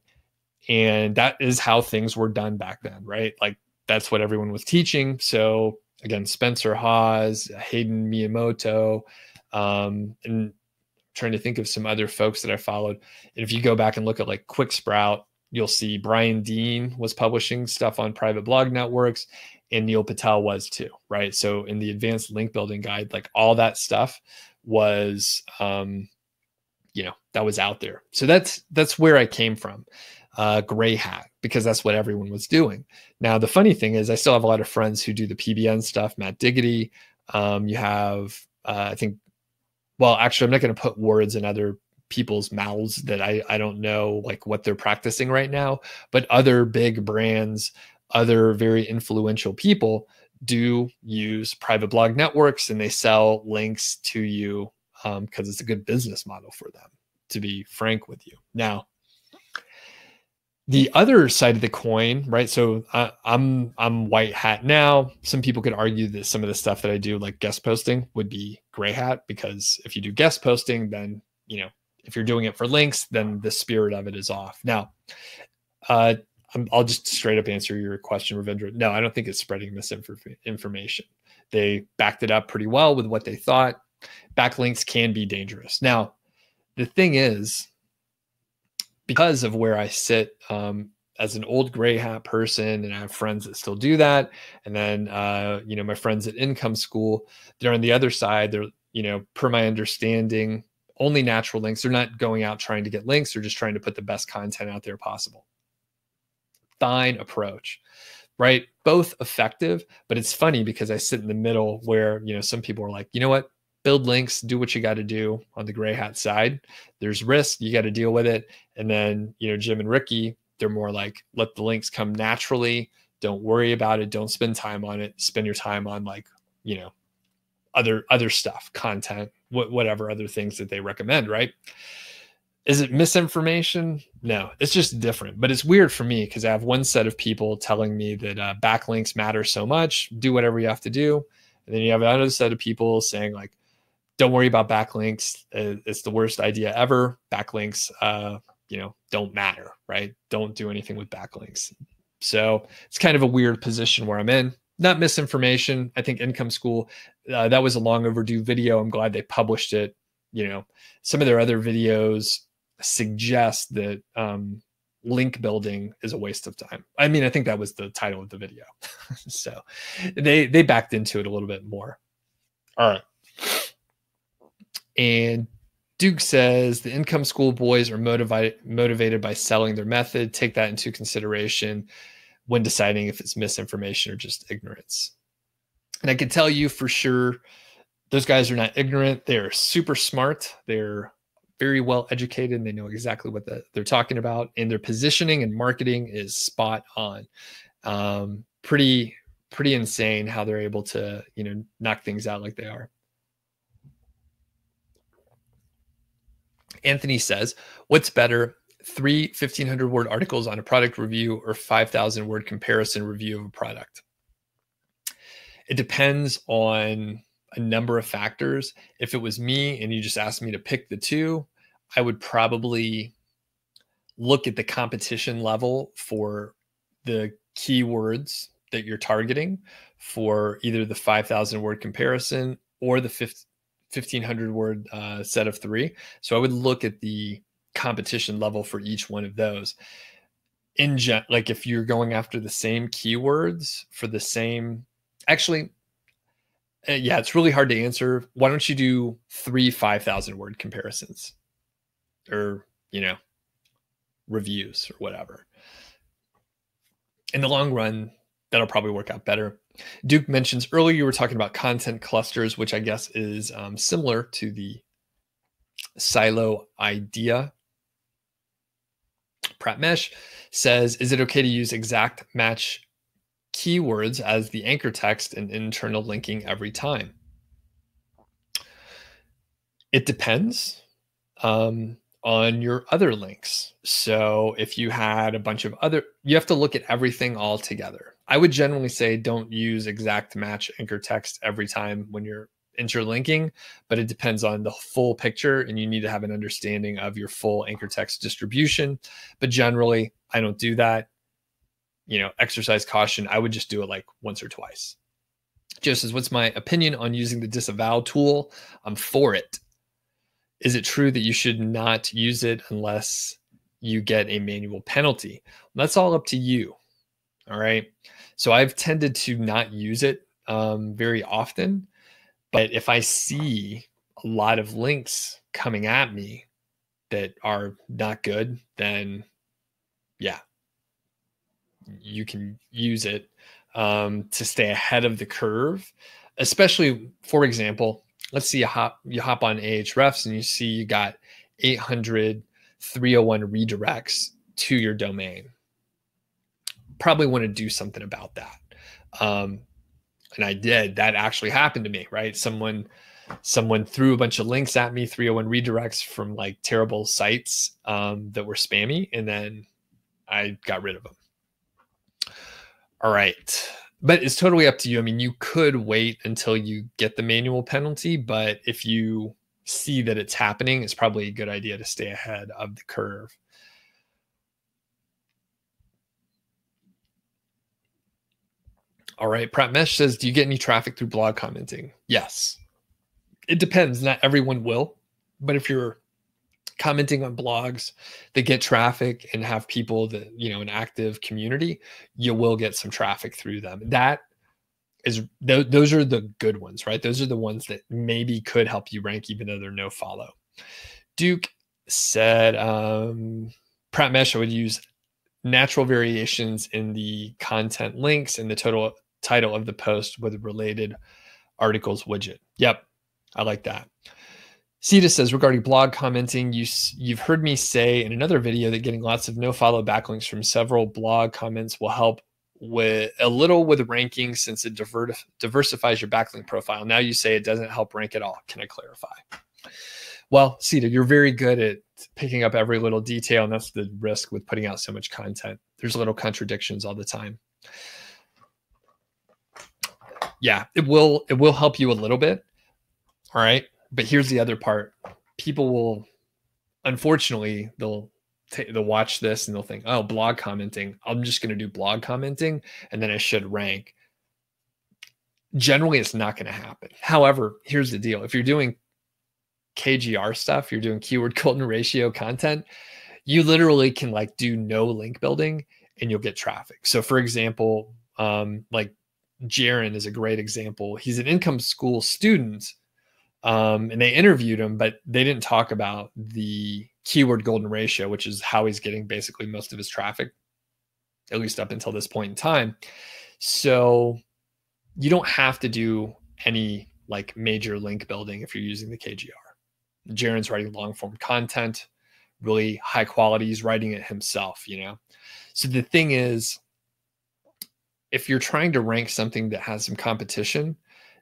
And that is how things were done back then, right? Like that's what everyone was teaching. So again, Spencer Hawes, Hayden Miyamoto, and trying to think of some other folks that I followed. And if you go back and look at like Quick Sprout, you'll see Brian Dean was publishing stuff on private blog networks, and Neil Patel was too, right? So in the advanced link building guide, like all that stuff was, you know, that was out there. So that's where I came from, gray hat, because that's what everyone was doing. Now, the funny thing is I still have a lot of friends who do the PBN stuff, Matt Diggity. You have, I think, well, actually, I'm not going to put words in other people's mouths that I don't know like what they're practicing right now, but other big brands, other very influential people do use private blog networks, and they sell links to you because it's a good business model for them, to be frank with you. Now, the other side of the coin, right? So I'm white hat now. Some people could argue that some of the stuff that I do, like guest posting, would be gray hat, because if you do guest posting, then, you know, if you're doing it for links, then the spirit of it is off. Now, I'll just straight up answer your question, Ravindra. No, I don't think it's spreading misinformation. They backed it up pretty well with what they thought. Backlinks can be dangerous. Now, the thing is, because of where I sit as an old gray hat person, and I have friends that still do that, and then you know, my friends at Income School, they're on the other side. They're, you know, per my understanding, only natural links. They're not going out trying to get links. They're just trying to put the best content out there possible. Fine approach, right? Both effective, but it's funny because I sit in the middle where, you know, some people are like, you know what? Build links, do what you got to do on the gray hat side. There's risk, you got to deal with it. And then, you know, Jim and Ricky, they're more like, let the links come naturally. Don't worry about it. Don't spend time on it. Spend your time on, like, you know, other stuff, content, whatever other things that they recommend, right? Is it misinformation? No, it's just different. But it's weird for me because I have one set of people telling me that backlinks matter so much, do whatever you have to do. And then you have another set of people saying, like, don't worry about backlinks. It's the worst idea ever. Backlinks, you know, don't matter, right? Don't do anything with backlinks. So it's kind of a weird position where I'm in. Not misinformation. I think Income School, that was a long overdue video. I'm glad they published it. You know, some of their other videos suggest that link building is a waste of time. I mean, I think that was the title of the video. So they backed into it a little bit more. All right. And Duke says the Income School boys are motivated by selling their method. Take that into consideration when deciding if it's misinformation or just ignorance. And I can tell you for sure, those guys are not ignorant. They're super smart. They're very well educated, and they know exactly what they're talking about. And their positioning and marketing is spot on. Pretty insane how they're able to, you know, knock things out like they are. Anthony says, what's better, 3 1,500-word articles on a product review or 5,000-word comparison review of a product? It depends on a number of factors. If it was me and you just asked me to pick the two, I would probably look at the competition level for the keywords that you're targeting for either the 5,000-word comparison or the 1,500-word set of 3. So I would look at the competition level for each one of those. Like if you're going after the same keywords for the same, actually, yeah, it's really hard to answer. Why don't you do 3 5,000-word comparisons, or, you know, reviews or whatever? In the long run, that'll probably work out better. Duke mentions earlier you were talking about content clusters, which I guess is similar to the silo idea. Pratmesh says, is it okay to use exact match keywords as the anchor text and internal linking every time? It depends on your other links. So if you had a bunch of other, you have to look at everything all together. I would generally say don't use exact match anchor text every time when you're interlinking, but it depends on the full picture and you need to have an understanding of your full anchor text distribution. But generally, I don't do that. Exercise caution. I would just do it like once or twice. Joe says, what's my opinion on using the disavow tool? I'm for it. Is it true that you should not use it unless you get a manual penalty? That's all up to you. All right. So I've tended to not use it very often. But if I see a lot of links coming at me that are not good, then yeah, you can use it to stay ahead of the curve. Especially, for example, let's see you hop on Ahrefs and you see you got 800 301 redirects to your domain. Probably want to do something about that. And I did. That actually happened to me, right? Someone threw a bunch of links at me, 301 redirects from like terrible sites that were spammy, and then I got rid of them. All right. But it's totally up to you. I mean, you could wait until you get the manual penalty, but if you see that it's happening, it's probably a good idea to stay ahead of the curve. All right. Pratmesh says, do you get any traffic through blog commenting? Yes. It depends. Not everyone will, but if you're commenting on blogs that get traffic and have people that, an active community, you will get some traffic through them. Those are the good ones, right? Those are the ones that maybe could help you rank, even though they're no follow. Duke said, Pratmesh, I would use natural variations in the content links and the total title of the post with related articles widget. Yep. I like that. Cetus says, regarding blog commenting, you've heard me say in another video that getting lots of no-follow backlinks from several blog comments will help with ranking since it diversifies your backlink profile. Now you say it doesn't help rank at all. Can I clarify? Well, Cetus, you're very good at picking up every little detail, and that's the risk with putting out so much content. There's little contradictions all the time. Yeah, it will help you a little bit. All right. But here's the other part. People will, unfortunately, they'll watch this and they'll think, oh, blog commenting. I'm just going to do blog commenting and then I should rank. Generally, it's not going to happen. However, here's the deal. If you're doing KGR stuff, you're doing keyword golden ratio content, you literally can do no link building and you'll get traffic. So for example, like Jaron is a great example. He's an income school student. And they interviewed him, but they didn't talk about the keyword golden ratio, which is how he's getting basically most of his traffic, at least up until this point in time. So you don't have to do any major link building if you're using the KGR. Jaron's writing long form content, really high quality. He's writing it himself, So the thing is, if you're trying to rank something that has some competition,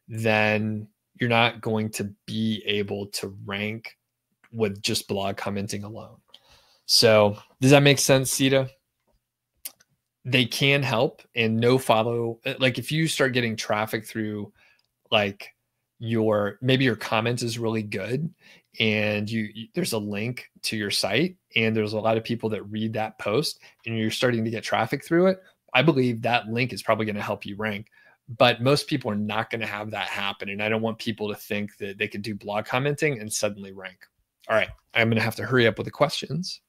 then you're not going to be able to rank with just blog commenting alone. So does that make sense, Sita? They can help, and no follow. If you start getting traffic through maybe your comment is really good and there's a link to your site and there's a lot of people that read that post and you're starting to get traffic through it, I believe that link is probably going to help you rank. But most people are not going to have that happen. And I don't want people to think that they can do blog commenting and suddenly rank. All right. I'm going to have to hurry up with the questions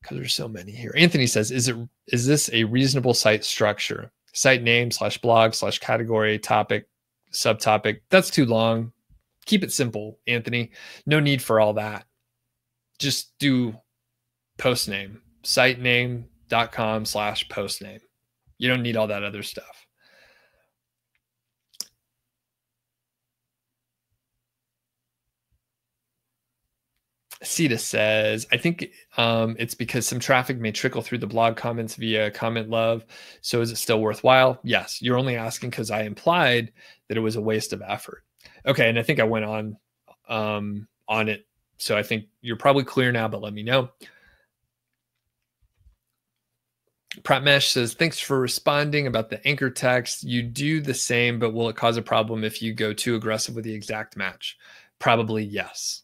because there's so many here. Anthony says, is this a reasonable site structure? Site name / blog / category, topic, subtopic. That's too long. Keep it simple, Anthony. No need for all that. Just do post name, sitename.com / post name. You don't need all that other stuff. Sita says, I think it's because some traffic may trickle through the blog comments via comment love. So is it still worthwhile? Yes. You're only asking because I implied that it was a waste of effort. Okay. And I think I went on it. So I think you're probably clear now, but let me know. Pratmesh says, thanks for responding about the anchor text. You do the same, but will it cause a problem if you go too aggressive with the exact match? Probably yes.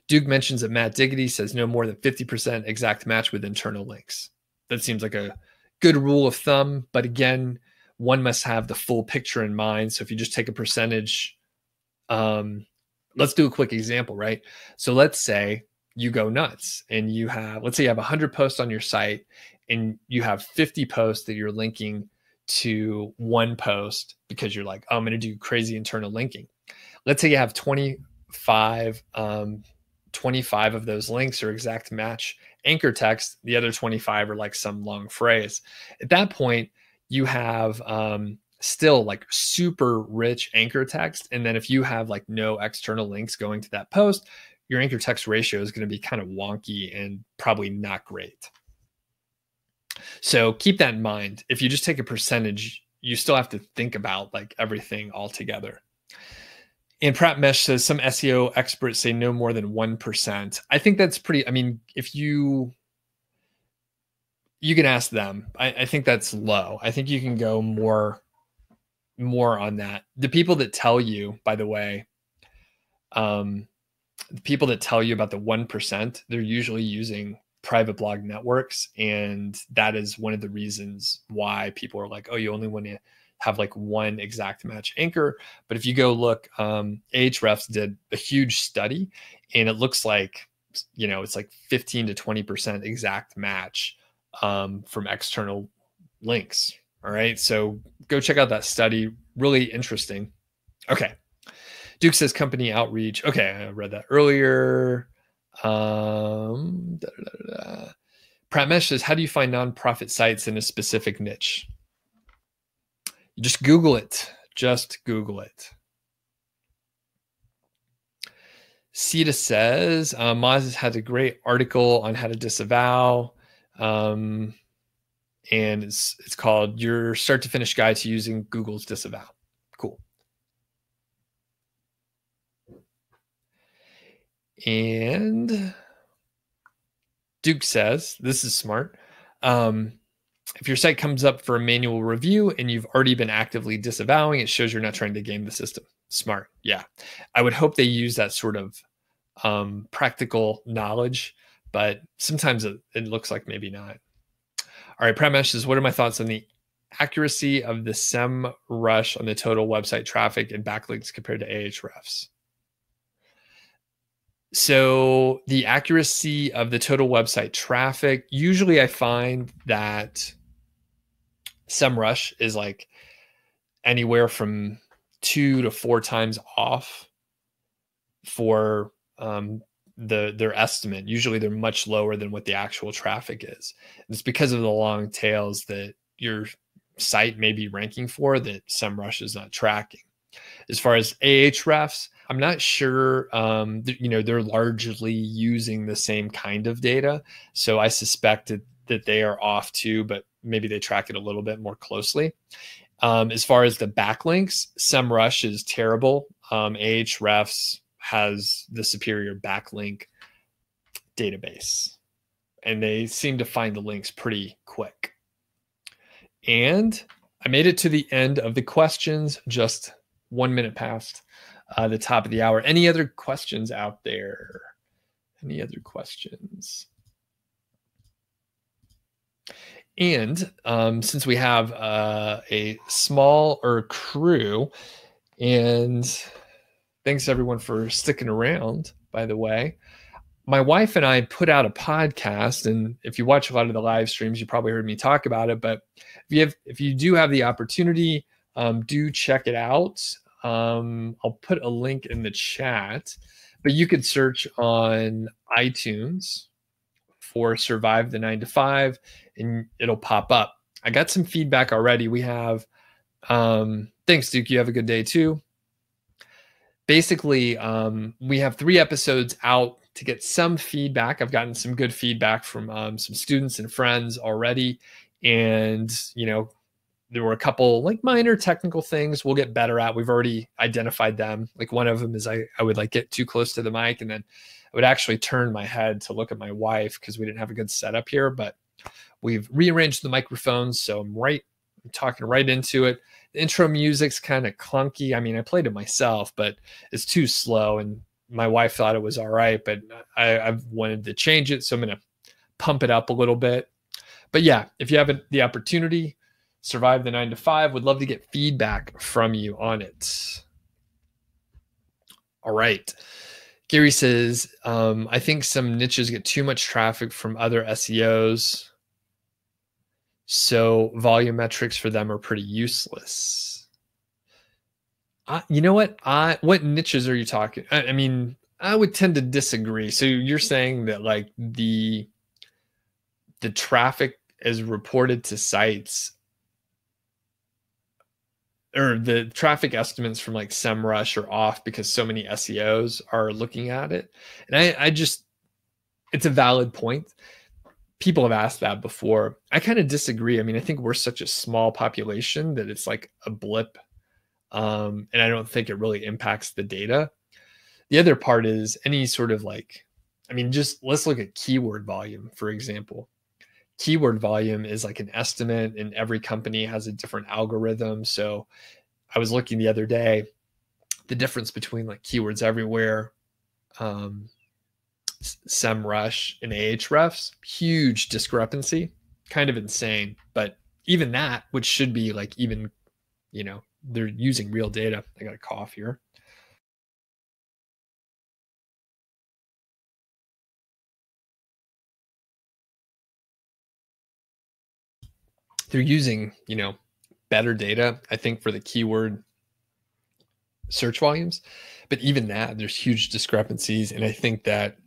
Duke mentions that Matt Diggity says no more than 50% exact match with internal links. That seems like a good rule of thumb, but again, one must have the full picture in mind. So if you just take a percentage, let's do a quick example, right? So let's say you go nuts and you have, let's say you have 100 posts on your site and you have 50 posts that you're linking to one post because you're like, oh, I'm going to do crazy internal linking. Let's say you have 25 of those links are exact match anchor text. The other 25 are like some long phrase. At that point, you have still like super rich anchor text. And then if you have like no external links going to that post, your anchor text ratio is going to be kind of wonky and probably not great. So keep that in mind. If you just take a percentage, you still have to think about like everything all together. And Pratmesh says some SEO experts say no more than 1%. I think that's pretty, I mean, if you can ask them, I think that's low. I think you can go more on that. The people that tell you, by the way, the people that tell you about the 1%, they're usually using private blog networks. And that is one of the reasons why people are like, oh, you only want to have like one exact match anchor. But if you go look, Ahrefs did a huge study and it looks like, you know, it's like 15 to 20% exact match from external links. All right. So go check out that study. Really interesting. Okay. Duke says company outreach. Okay. I read that earlier. Pratmesh says, how do you find nonprofit sites in a specific niche? You just Google it. Just Google it. Sita says, Moz has a great article on how to disavow. And it's called Your Start to Finish Guide to Using Google's Disavow. Cool. And Duke says, this is smart. If your site comes up for a manual review and you've already been actively disavowing, it shows you're not trying to game the system. Smart. Yeah. I would hope they use that sort of practical knowledge, but sometimes it looks like maybe not. All right. Pratmesh says, what are my thoughts on the accuracy of the SEMrush on the total website traffic and backlinks compared to Ahrefs? So the accuracy of the total website traffic, usually I find that SEMrush is like anywhere from 2 to 4 times off for their estimate. Usually they're much lower than what the actual traffic is. And it's because of the long tails that your site may be ranking for that SEMrush is not tracking. As far as Ahrefs, I'm not sure. They're largely using the same kind of data, so I suspect that they are off too, but maybe they track it a little bit more closely. As far as the backlinks, SEMrush is terrible. Ahrefs has the superior backlink database, and they seem to find the links pretty quick. And I made it to the end of the questions, just 1 minute past the top of the hour. Any other questions out there? Any other questions? And since we have a smaller crew, and thanks everyone for sticking around, by the way. My wife and I put out a podcast, and if you watch a lot of the live streams, you probably heard me talk about it. But if you do have the opportunity, do check it out. I'll put a link in the chat, but you could search on iTunes for Survive the 9 to 5 and it'll pop up. I got some feedback already. We have, thanks, Duke. You have a good day too. Basically, we have 3 episodes out to get some feedback. I've gotten some good feedback from some students and friends already. And, there were a couple like minor technical things we'll get better at. We've already identified them. Like one of them is I would like get too close to the mic, and then I would actually turn my head to look at my wife because we didn't have a good setup here, but we've rearranged the microphones. So I'm talking right into it. The intro music's kind of clunky. I mean, I played it myself, but it's too slow, and my wife thought it was all right, but I've wanted to change it. So I'm going to pump it up a little bit. But yeah, if you have the opportunity, survive the 9 to 5, would love to get feedback from you on it. All right. Gary says, I think some niches get too much traffic from other SEOs, so volume metrics for them are pretty useless. You know what? What niches are you talking? I mean, I would tend to disagree. So you're saying that like the traffic is reported to sites, or the traffic estimates from like SEMrush are off because so many SEOs are looking at it. And I just, it's a valid point. People have asked that before. I kind of disagree. I mean, I think we're such a small population that it's like a blip. And I don't think it really impacts the data. The other part is any sort of like, I mean, just let's look at keyword volume, for example. Keyword volume is like an estimate, and every company has a different algorithm. So I was looking the other day, the difference between like Keywords Everywhere, SEMrush, and Ahrefs, huge discrepancy, kind of insane. But even that, which should be like even, they're using real data. I got a cough here. They're using, better data, I think, for the keyword search volumes. But even that, there's huge discrepancies. And I think that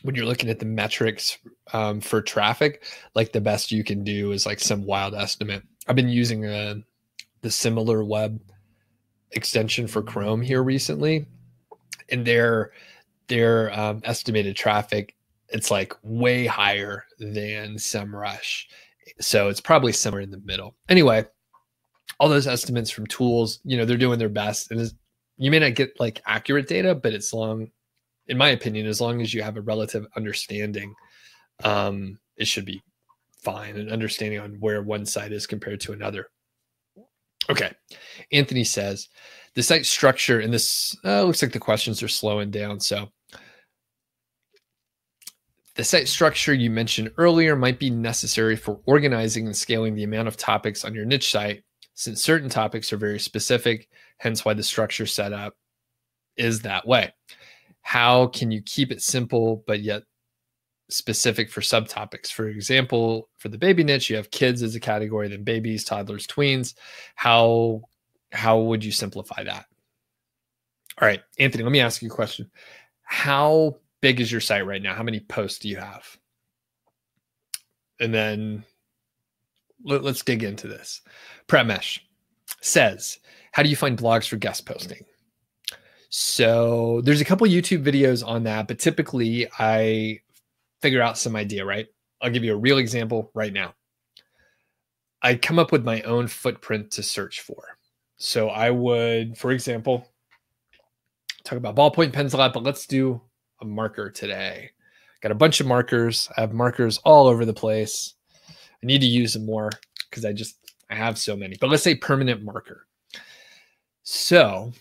when you're looking at the metrics for traffic, like the best you can do is like some wild estimate. I've been using the SimilarWeb extension for Chrome here recently, and their estimated traffic, it's like way higher than SEMrush. So it's probably somewhere in the middle. Anyway, all those estimates from tools, they're doing their best. And you may not get like accurate data, but in my opinion, as long as you have a relative understanding, it should be fine, and understanding on where one site is compared to another. Okay. Anthony says, the site structure, and this looks like the questions are slowing down. So the site structure you mentioned earlier might be necessary for organizing and scaling the amount of topics on your niche site, since certain topics are very specific, hence why the structure set up is that way. How can you keep it simple, but yet specific for subtopics? For example, for the baby niche, you have kids as a category, then babies, toddlers, tweens. How would you simplify that? All right, Anthony, let me ask you a question. How big is your site right now? How many posts do you have? And then let's dig into this. Premesh says, how do you find blogs for guest posting? So there's a couple YouTube videos on that, but typically I figure out some idea, right? I'll give you a real example right now. I come up with my own footprint to search for. So I would, for example, talk about ballpoint pens a lot, but let's do a marker today. Got a bunch of markers. I have markers all over the place. I need to use them more because I have so many. But let's say permanent marker. So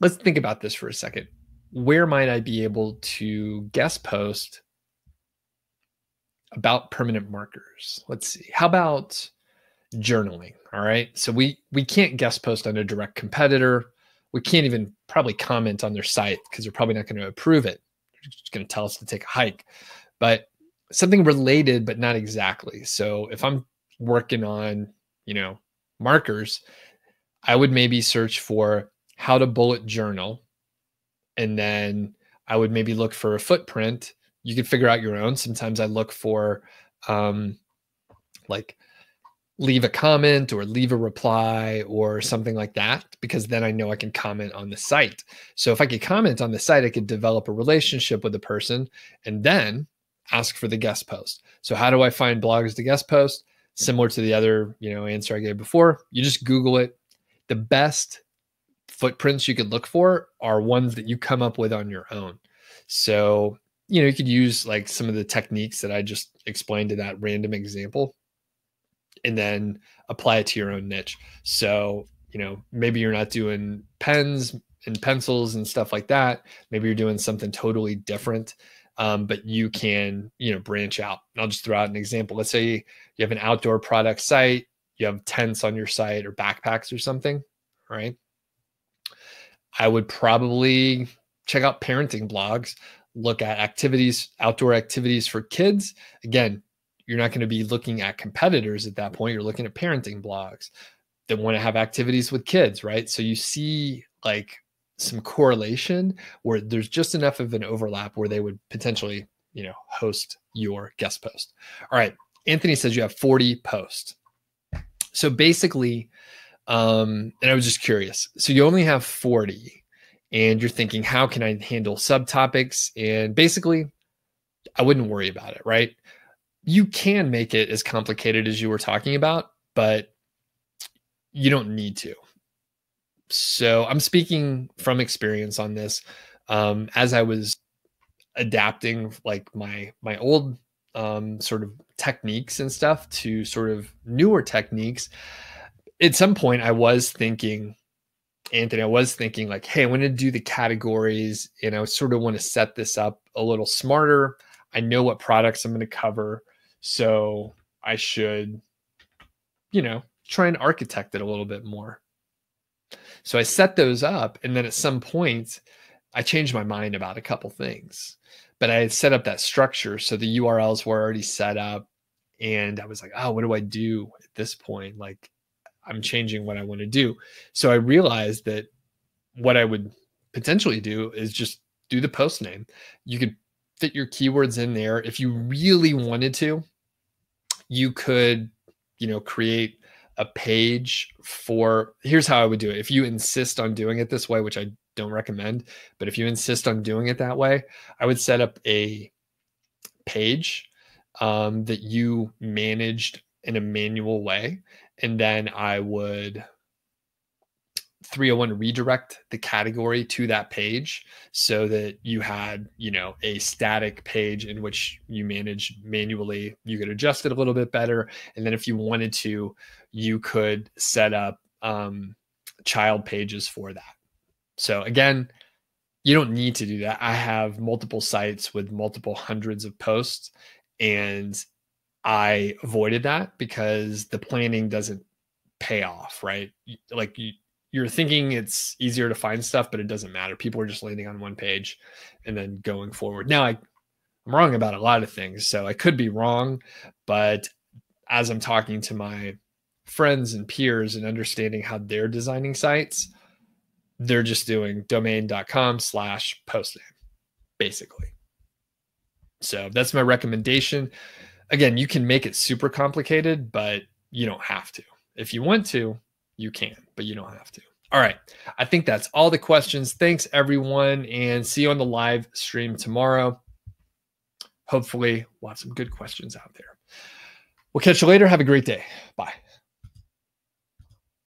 let's think about this for a second. Where might I be able to guest post about permanent markers? Let's see. How about journaling? All right. So we can't guest post on a direct competitor. We can't even probably comment on their site because they're probably not going to approve it. They're just going to tell us to take a hike. But something related, but not exactly. So if I'm working on, markers, I would maybe search for how to bullet journal. And then I would maybe look for a footprint. You could figure out your own. Sometimes I look for like leave a comment or leave a reply or something like that, because then I know I can comment on the site. So if I could comment on the site, I could develop a relationship with the person and then ask for the guest post. So how do I find bloggers to guest post? Similar to the other, answer I gave before, you just Google it. The best footprints you could look for are ones that you come up with on your own. So, you could use like some of the techniques that I just explained in that random example and then apply it to your own niche. So, maybe you're not doing pens and pencils and stuff like that. Maybe you're doing something totally different. But you can, branch out. I'll just throw out an example. Let's say you have an outdoor product site, you have tents on your site or backpacks or something, right? I would probably check out parenting blogs, look at activities, outdoor activities for kids. Again, you're not going to be looking at competitors at that point. You're looking at parenting blogs that want to have activities with kids, right? So you see like some correlation where there's just enough of an overlap where they would potentially, host your guest post. All right. Anthony says you have 40 posts. So basically, and I was just curious. So you only have 40 and you're thinking, how can I handle subtopics? And basically, I wouldn't worry about it, right? You can make it as complicated as you were talking about, but you don't need to. So I'm speaking from experience on this. As I was adapting like my old sort of techniques and stuff to sort of newer techniques, at some point I was thinking, Anthony, like, hey, I want to do the categories and I sort of want to set this up a little smarter. I know what products I'm going to cover. So I should, try and architect it a little bit more. So I set those up. And then at some point, I changed my mind about a couple things. But I had set up that structure. So the URLs were already set up. And I was like, oh, what do I do at this point? Like, I'm changing what I want to do. So I realized that what I would potentially do is just do the post name. You could fit your keywords in there. If you really wanted to, you could, create a page for, here's how I would do it. If you insist on doing it this way, which I don't recommend, but if you insist on doing it that way, I would set up a page that you managed in a manual way. And then I would 301 redirect the category to that page so that you had, a static page in which you manage manually. You could adjust it a little bit better. And then if you wanted to, you could set up child pages for that. So again, you don't need to do that. I have multiple sites with multiple hundreds of posts, and I avoided that because the planning doesn't pay off, right? Like you're thinking it's easier to find stuff, but it doesn't matter. People are just landing on one page and then going forward. Now I'm wrong about a lot of things, so I could be wrong, but as I'm talking to my friends and peers and understanding how they're designing sites, they're just doing domain.com/postname, basically. So that's my recommendation. Again, you can make it super complicated, but you don't have to. If you want to, you can, but you don't have to. All right. I think that's all the questions. Thanks, everyone, and see you on the live stream tomorrow. Hopefully, we'll have some good questions out there. We'll catch you later. Have a great day. Bye.